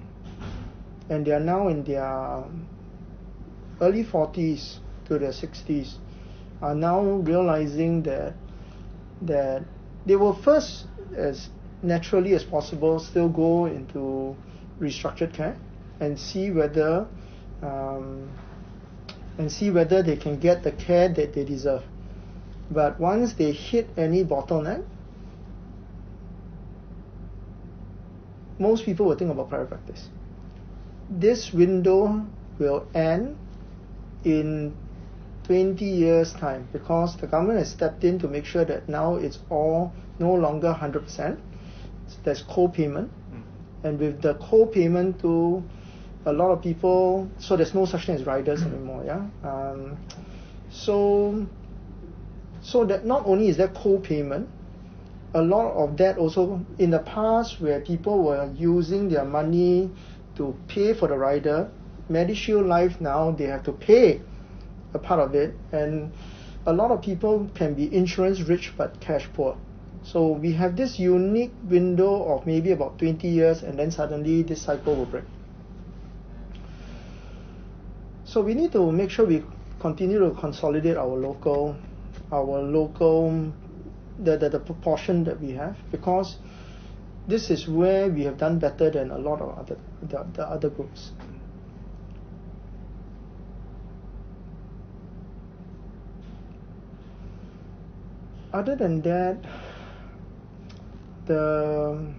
and they are now in their early 40s to their 60s, are now realizing that they will first, as naturally as possible, still go into restructured care and see whether they can get the care that they deserve. But once they hit any bottleneck, most people will think about private practice. This window will end in 20 years' time because the government has stepped in to make sure that now it's all no longer 100%. There's co-payment, and with the co-payment to a lot of people, so there's no such thing as riders anymore. So that not only is there co-payment, a lot of that also in the past where people were using their money to pay for the rider, MediShield Life now they have to pay a part of it, and a lot of people can be insurance rich but cash poor. So we have this unique window of maybe about 20 years, and then suddenly this cycle will break. So we need to make sure we continue to consolidate our local the proportion that we have, because this is where we have done better than a lot of the other groups. Other than that, the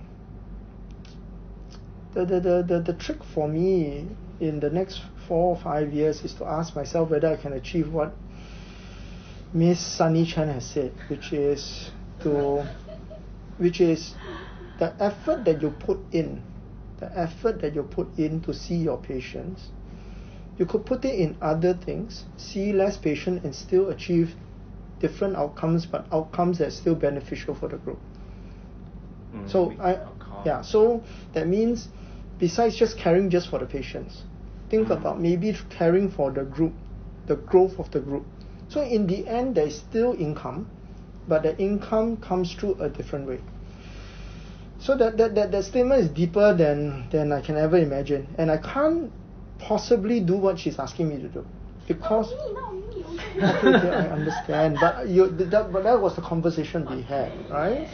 trick for me in the next 4 or 5 years is to ask myself whether I can achieve what Miss Sunny Chen has said, which is the effort that you put in to see your patients. You could put it in other things, see less patients and still achieve different outcomes, but outcomes that are still beneficial for the group. So that means besides just caring just for the patients, think about maybe caring for the group, the growth of the group. So in the end, there is still income, but the income comes through a different way. So that statement is deeper than I can ever imagine, and I can't possibly do what she's asking me to do because okay, I understand, but that was the conversation we had, right?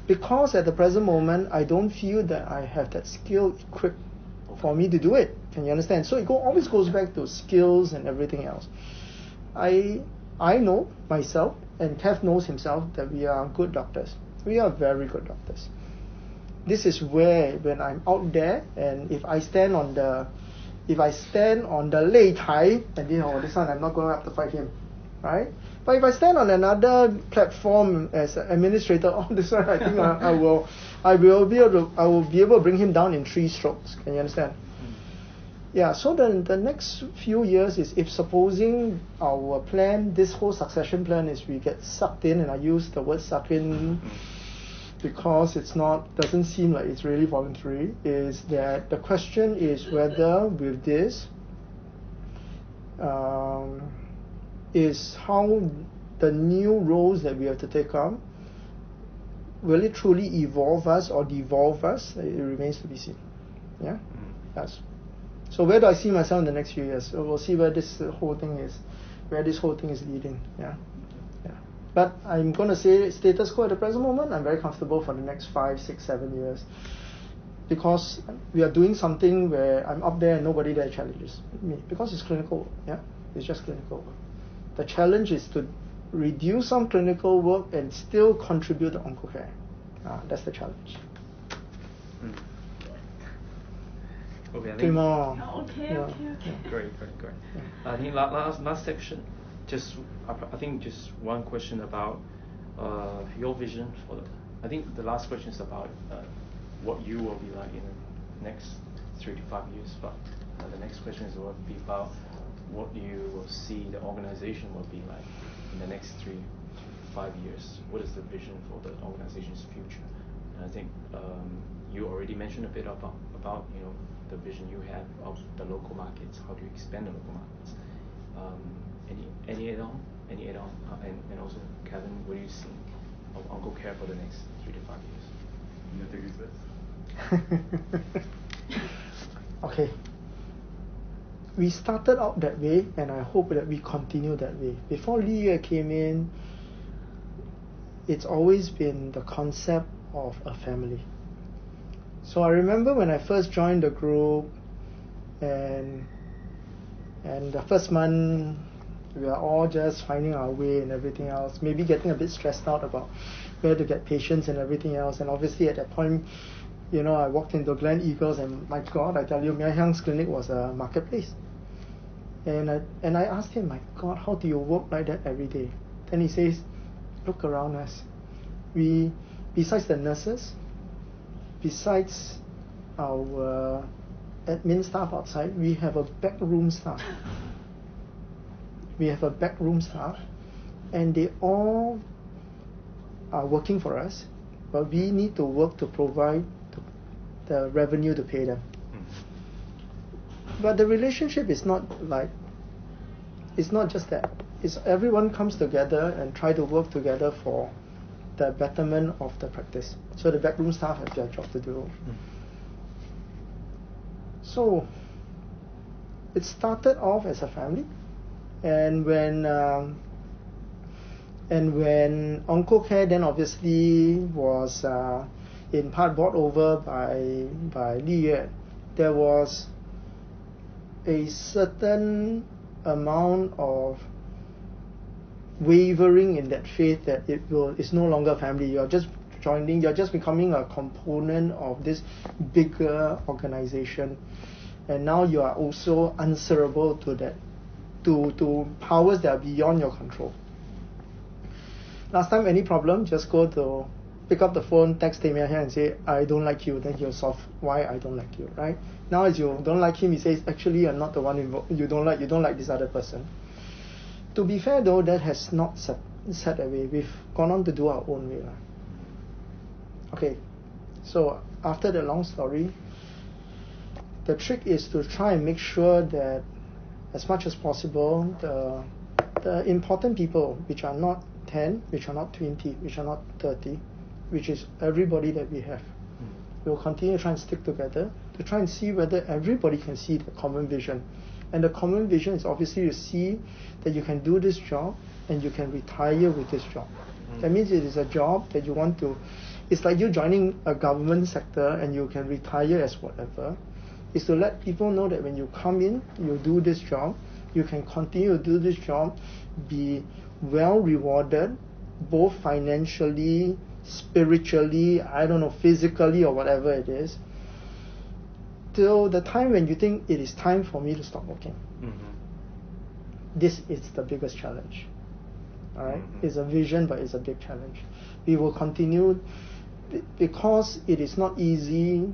Because at the present moment, I don't feel that I have that skill equipped for me to do it. Can you understand? So it always goes back to skills and everything else. I know myself, and Kev knows himself, that we are good doctors. We are very good doctors. This is where when I'm out there, and if I stand on the 擂台, and this one I'm not going to have to fight him, right? But if I stand on another platform as an administrator, this one I think I will be able to bring him down in 3 strokes. Can you understand? Yeah, so the next few years is, if supposing our plan, this whole succession plan, is we get sucked in, and I use the word suck in because doesn't seem like it's really voluntary, is that the question is whether with this is how the new roles that we have to take on, will it truly evolve us or devolve us? It remains to be seen. Yeah? Yes. So where do I see myself in the next few years? So we'll see where this whole thing is leading. Yeah. But I'm going to say status quo at the present moment. I'm very comfortable for the next 5, 6, 7 years, because we are doing something where I'm up there and nobody there challenges me, because it's clinical work. Yeah, it's just clinical work. The challenge is to reduce some clinical work and still contribute to oncocare. That's the challenge. Okay, I Three think more. Oh, okay, Yeah. okay, okay. great. I think last section, I think just one question about your vision for the. I think the last question is about what you will be like in the next 3 to 5 years. But the next question will be about what you will see the organization will be like in the next 3 to 5 years. What is the vision for the organization's future? And I think you already mentioned a bit about the vision you have of the local markets. How do you expand the local markets? Any add-on? And also, Kevin, what do you see of Uncle Care for the next 3 to 5 years? You take this first? Okay. We started out that way, and I hope that we continue that way. Before Li Yue came in, it's always been the concept of a family. So I remember when I first joined the group, and the first month we are all just finding our way and everything else, maybe getting a bit stressed out about where to get patients and everything else. And obviously at that point, I walked into Glen Eagles, and my God, I tell you, Mia Hyang's clinic was a marketplace. And I asked him, my God, how do you work like that every day? Then he says, look around us. We, besides the nurses, besides our admin staff outside, we have a backroom staff. And they all are working for us, but we need to work to provide the revenue to pay them. But the relationship is not it's not just that. It's everyone comes together and try to work together for the betterment of the practice. So the backroom staff have their job to do. So it started off as a family, and when Onco Care then obviously was in part brought over by Li Yue, there was a certain amount of wavering in that faith that it's no longer family. You're just becoming a component of this bigger organization, and now you are also answerable to that, to powers that are beyond your control. Last time, any problem, just go to pick up the phone, text him here and say, I don't like you, then he'll solve why I don't like you, right? Now as you don't like him, he says, actually you're not the one you don't like this other person. To be fair though, that has not set away. We've gone on to do our own way. Okay, so after the long story, the trick is to try and make sure that as much as possible, the important people, which are not 10, which are not 20, which are not 30, which is everybody that we have, we'll continue to try and stick together to try and see whether everybody can see the common vision. And the common vision is obviously to see that you can do this job and you can retire with this job. That means it is a job that you want to, it's like you joining a government sector and you can retire as whatever. Is to let people know that when you come in, you do this job, you can continue to do this job, be well rewarded, both financially, spiritually, physically or whatever it is, till the time when you think it is time for me to stop working. This is the biggest challenge. All right, it's a vision, but it's a big challenge. We will continue because it is not easy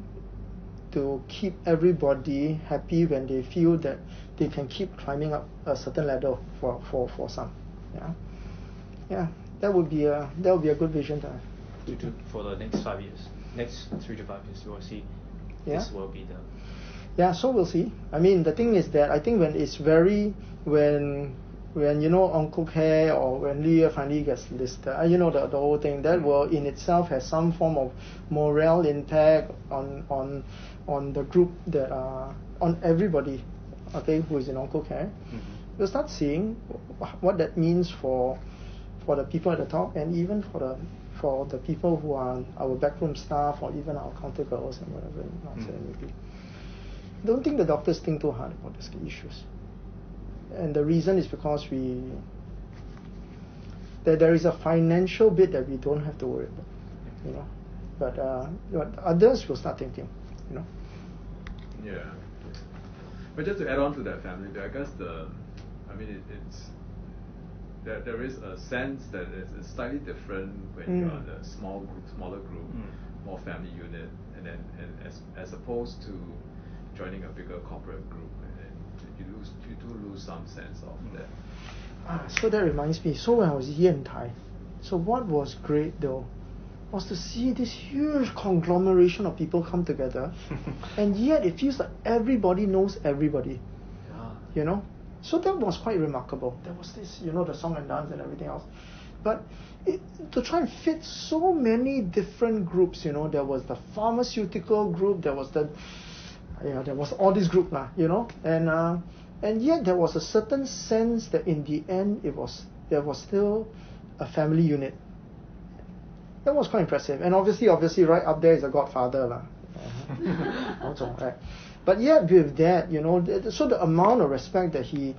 to keep everybody happy when they feel that they can keep climbing up a certain ladder for some. That would be a good vision to have. For the next 5 years, next 3 to 5 years, you will see this will be the. Yeah, so we'll see. I mean, the thing is that I think when Uncle Care or when Li Yue finally gets listed, the whole thing, that will in itself has some form of morale impact on the group that are on everybody, okay, who is in Uncle Care. We'll start seeing what that means for the people at the top, and even for the people who are our backroom staff or even our counter girls and whatever nonsense it may be. Don't think the doctors think too hard about these issues. And the reason is because there is a financial bit that we don't have to worry about, but others will start thinking, Yeah, But just to add on to that family, I guess there is a sense that it's slightly different when you're in a smaller group, more family unit, and as opposed to joining a bigger corporate group, and you do lose some sense of that. So that reminds me. So when I was in Thai, so what was great though was to see this huge conglomeration of people come together, and yet it feels like everybody knows everybody. Yeah. You know, so that was quite remarkable. There was this, the song and dance and everything else, but to try and fit so many different groups, there was the pharmaceutical group, there was there was all this group and yet there was a certain sense that in the end there was still a family unit. That was quite impressive, and obviously right up there is a godfather lah. Right. But yet with that, so the amount of respect that he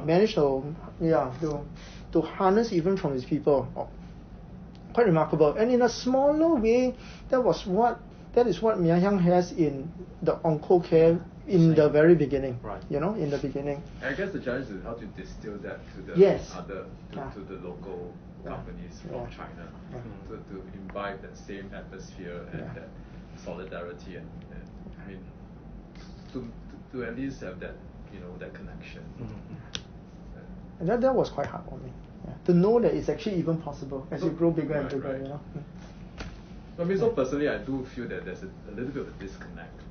managed to harness even from his people, quite remarkable. And in a smaller way, that is what Mia Yang has in the onco care in the very beginning. Right. In the beginning. I guess the challenge is how to distill that to the to the local companies from China to imbibe that same atmosphere and that solidarity and I mean to at least have that that connection. And that was quite hard for me. To know that it's actually even possible as you grow bigger and bigger. Right. I mean, so personally, I do feel that there's a little bit of a disconnect.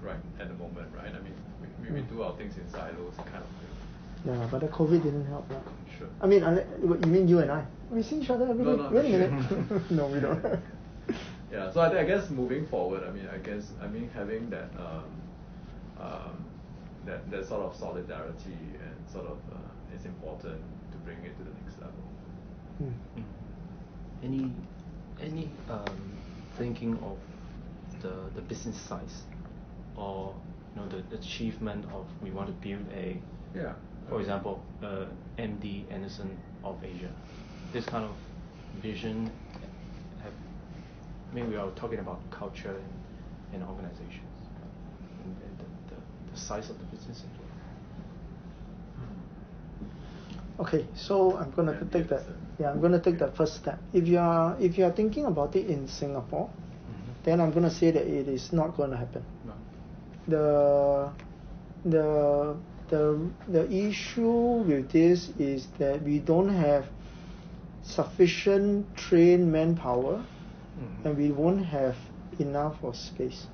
Right at the moment, right? I mean, we do our things in silos, kind of thing. Yeah, but the COVID didn't help. Right? Sure. I mean, you mean you and I? We see each other every day. No, Wait a minute. No, we don't. Yeah, so I guess moving forward, having that that sort of solidarity and sort of is important to bring it to the next level. Any thinking of the business size, or the achievement of we want to build for example, MD Anderson of Asia, this kind of vision. We are talking about culture and organizations, and the size of the business as well. Okay, so I'm going to take that. Yeah, I'm going to take that first step. If you are thinking about it in Singapore, then I'm going to say that it is not going to happen. No. The issue with this is that we don't have sufficient trained manpower, and we won't have enough of space.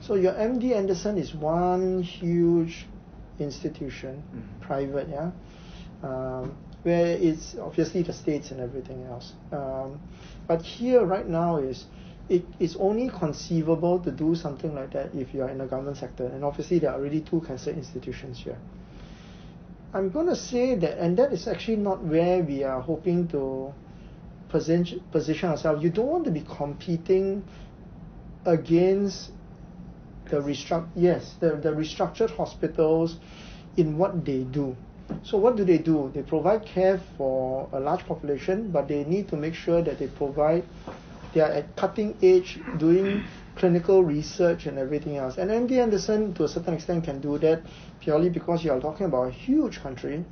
So your MD Anderson is one huge institution, private, where it's obviously the States and everything else. But here right now it's only conceivable to do something like that if you are in the government sector, and obviously there are already 2 cancer institutions here. I'm going to say that, and that is actually not where we are hoping to position ourselves. You don't want to be competing against the restructured hospitals in what they do. So what do? They provide care for a large population, but they need to make sure that they are at cutting edge doing clinical research and everything else. And MD Anderson to a certain extent can do that purely because you are talking about a huge country,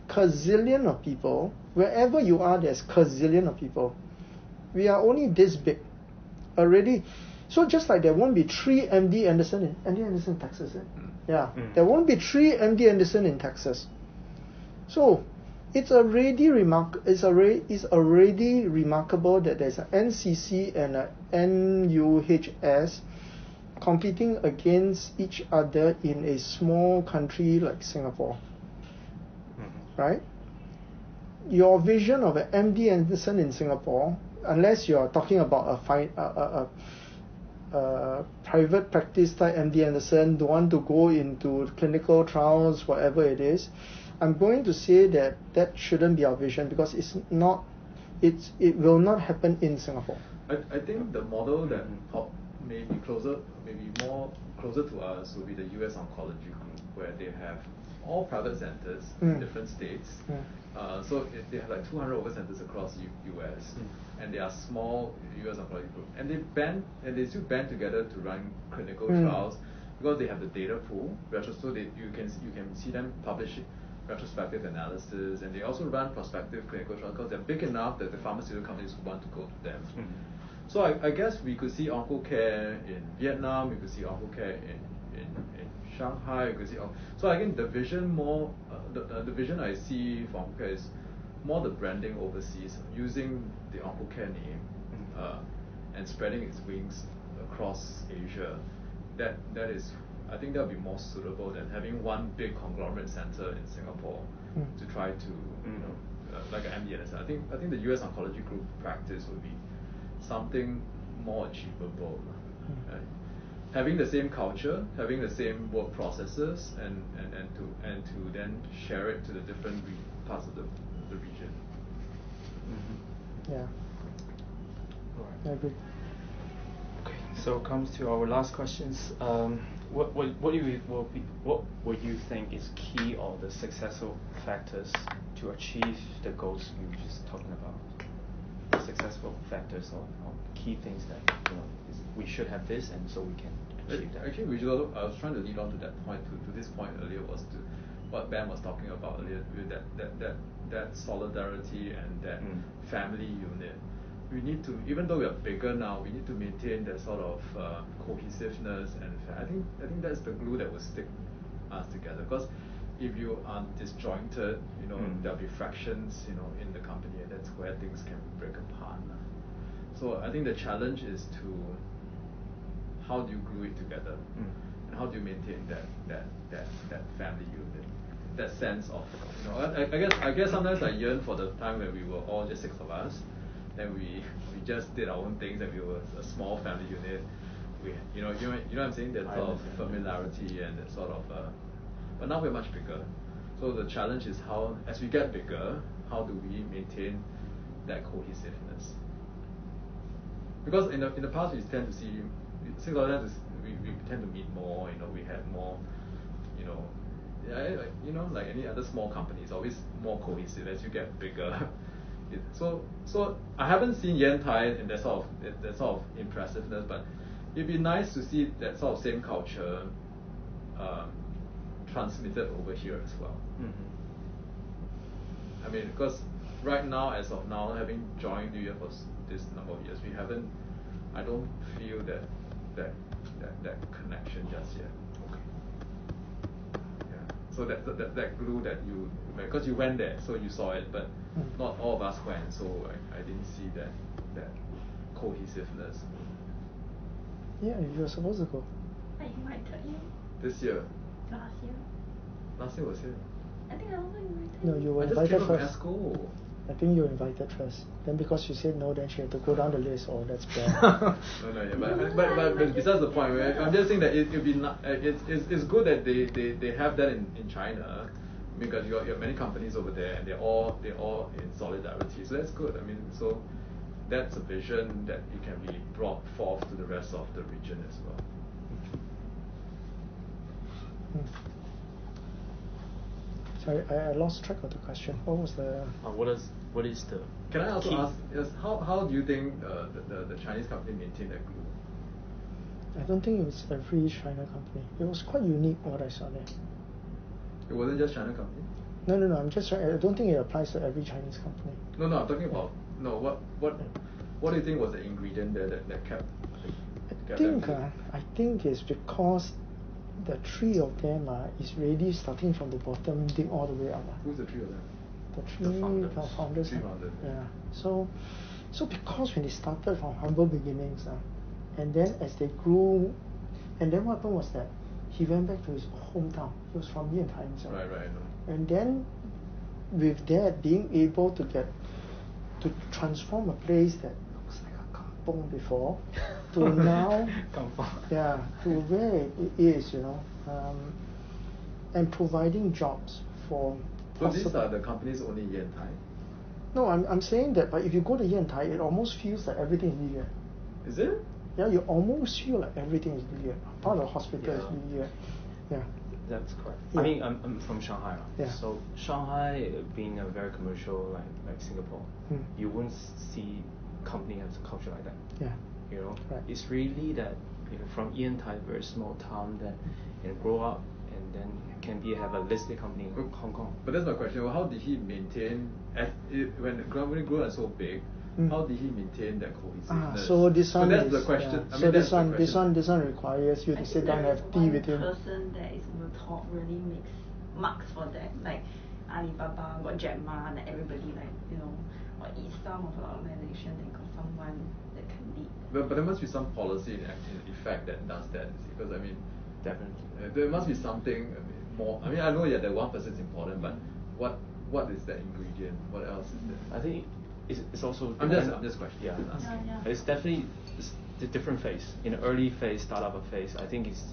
gazillion of people. Wherever you are, there's gazillion of people. We are only this big already. So just like there won't be 3 MD Anderson in Texas. There won't be 3 MD Anderson in Texas. So it's already remarkable that there's an NCC and a NUHS competing against each other in a small country like Singapore. Right? Your vision of an MD Anderson in Singapore, unless you're talking about a private practice type MD Anderson, don't want to go into clinical trials, whatever it is, I'm going to say that shouldn't be our vision, because it will not happen in Singapore. I think the model that maybe closer to us would be the US Oncology Group, where they have all private centers in different states. So they have like 200 over centers across US, and they are small US oncology group, and they still band together to run clinical trials because they have the data pool. So you can see them publish retrospective analysis, and they also run prospective clinical trials because they're big enough that the pharmaceutical companies want to go to them. So I guess we could see OncoCare in Vietnam, we could see OncoCare in Shanghai, we could see. So I think the vision more, the vision I see for OncoCare is more the branding overseas, using the OncoCare name and spreading its wings across Asia. That is, I think that would be more suitable than having one big conglomerate center in Singapore to try to, like an MDS. I think the US Oncology Group practice would be something more achievable. Having the same culture, having the same work processes, and to then share it to the different parts of the region. Yeah. Right. I agree. Okay, so comes to our last questions. What would you think is key or the successful factors to achieve the goals you were just talking about? The successful factors or key things that we should have this, and so we can achieve that. Actually, I was trying to lead on to that point. To this point earlier was to what Ben was talking about earlier. That solidarity and that family unit. We need to, even though we are bigger now, we need to maintain that sort of cohesiveness, and I think that's the glue that will stick us together. Because if you are disjointed, there'll be fractions, in the company, and that's where things can break apart. So I think the challenge is to how do you glue it together, and how do you maintain that family unit, that sense of, I guess sometimes I yearn for the time when we were all just 6 of us. Then we just did our own things, and we were a small family unit. You know what I'm saying? That sort of familiarity and that sort of. But now we're much bigger. So the challenge is how, as we get bigger, how do we maintain that cohesiveness? Because in the past we tend to see, 6 of us we tend to meet more. We had more. Like any other small company, it's always more cohesive as you get bigger. So I haven't seen Yantai in that sort of impressiveness, but it'd be nice to see that sort of same culture transmitted over here as well. I mean, because right now, as of now, having joined New Year for this number of years, I don't feel that connection just yet. So that glue that you, because you went there, so you saw it, but not all of us went, so I didn't see that cohesiveness. Yeah, you were supposed to go. I invited you. This year? Last year Was here. I think I also invited No, you were I just invited came from first. ESCO. I think you were invited first. Then because you said no, then she had to go down the list. Oh, that's bad. But besides the point, right? I'm just saying that it'd be it's good that they have that in China, because you have many companies over there, and they're all in solidarity. So that's good. I mean, so that's a vision that it can be brought forth to the rest of the region as well. Sorry, I lost track of the question. What was the? What is the? Can I also key? ask? How do you think the Chinese company maintain that glue? I don't think it was every China company. It was quite unique what I saw there. It wasn't just China company. No. I'm just trying. I don't think it applies to every Chinese company. No. I'm talking about What do you think was the ingredient there that kept? I think it's because the 3 of them is really starting from the bottom, dig all the way up. Who's the 3 of them? The 3 founders. 3 founders. Yeah. So because when they started from humble beginnings, and then as they grew, and then what happened was that he went back to his hometown. He was from Yantai himself. Right, I know. And then with that, being able to transform a place that looks like a kampong before to now, to where it is, and providing jobs for. So these are the companies only in Yantai? No, I'm saying that, but if you go to Yantai, it almost feels like everything is Liyue. Is it? Yeah, you almost feel like everything is Liyue. Part of the hospital is Liyue. Yeah. That's correct. Yeah. I mean, I'm from Shanghai, right? Yeah. So Shanghai, being a very commercial like Singapore, you wouldn't see company has a culture like that. Yeah. You know, Right. it's really that from Ian type, very small town, that grow up and then have a listed company in Hong Kong. But that's my question. Well, how did he maintain when the company grew and so big? How did he maintain that cohesiveness? So this one that's is, the question. Yeah. I So mean, this one requires you to sit down and have tea with him. The person that is on the top really makes marks for that. Like Alibaba got Jack Ma, and everybody or each some of the organization they got someone that can lead. But there must be some policy in effect that does that. Because I mean, definitely there must be something more. I mean, I know that one person is important, but what is that ingredient? What else is there? I think it's also. I'm just questioning. Yeah. It's definitely the different phase. In the early phase, startup phase, I think it's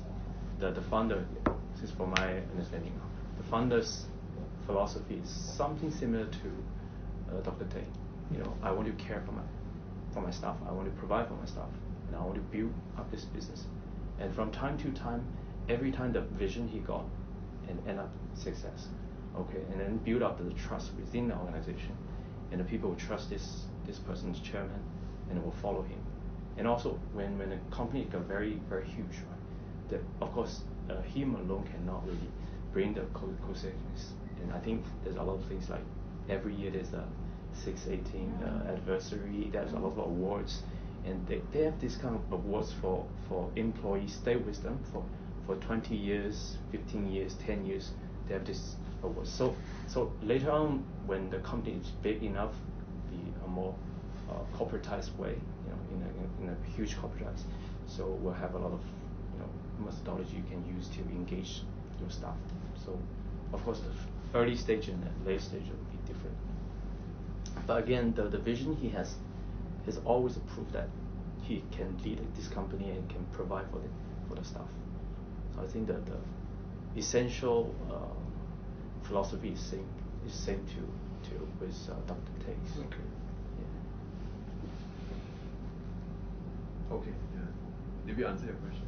the founder. This is from my understanding. The founder's philosophy is something similar to Dr. Tay. I want to care for my staff. I want to provide for my staff, and I want to build up this business. And from time to time, every time the vision he got, and end up success. Okay, and then build up the trust within the organization, and the people will trust this person's chairman, and will follow him. And also, when a company got very very huge, right, that of course him alone cannot really bring the cohesiveness. And I think there's a lot of things like every year there's a 618 anniversary. There's a lot of awards, and they have this kind of awards for employees. Stay with them for 20 years, 15 years, 10 years. They have this award. So later on, when the company is big enough, be a more corporatized way, in a huge corporatized. So we'll have a lot of methodology you can use to engage your staff. So of course the early stage and the late stage will be different. But again, the vision he has always proved that he can lead this company and can provide for the staff. So I think that the essential philosophy is same to with Dr. Tay's. Okay. Yeah. Okay. Yeah. Did we answer your question?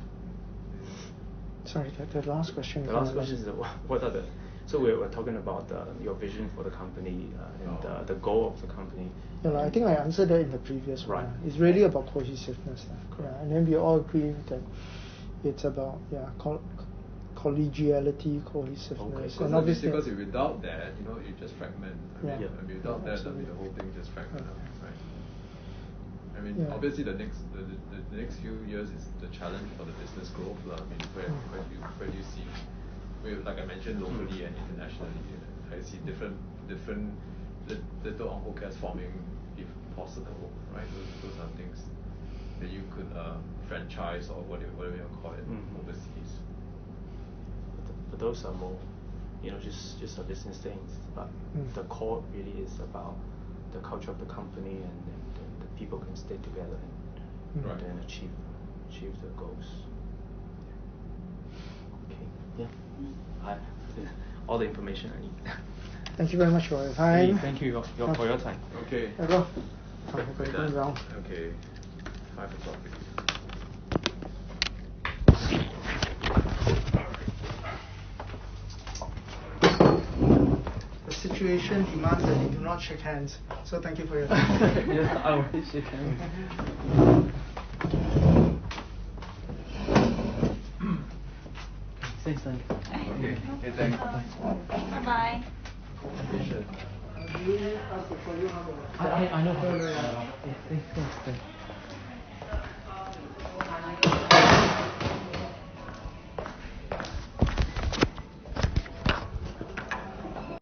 Sorry, the last question. The last question is what are the. So we're talking about your vision for the company and the goal of the company. Yeah, I think I answered that in the previous one. Right. It's really about cohesiveness. And then we all agree that it's about collegiality, cohesiveness. Okay. And obviously, because without that, you just fragment. I mean, without that, absolutely. the whole thing just fragment out, right? I mean, Yeah. obviously the next few years is the challenge for the business growth. I mean, where do you see? Like I mentioned, locally and internationally, I see different little Uncle Cats forming, if possible, right? Those are things that you could franchise or whatever you call it overseas. But those are more, just a business things. But the core really is about the culture of the company, and the people can stay together and then achieve the goals. Okay. Yeah. All the information I need. thank you very much for your time. Thank you for your time. Okay. Go. We're Going done. down. Okay. 5 o'clock. The situation demands that we do not shake hands. So thank you for your time. Yeah, I will shake hands. Thanks, Tony. Okay. Hey, thanks. Bye-bye. Appreciate it. Do you ask for you how to? I know. Yeah, thanks.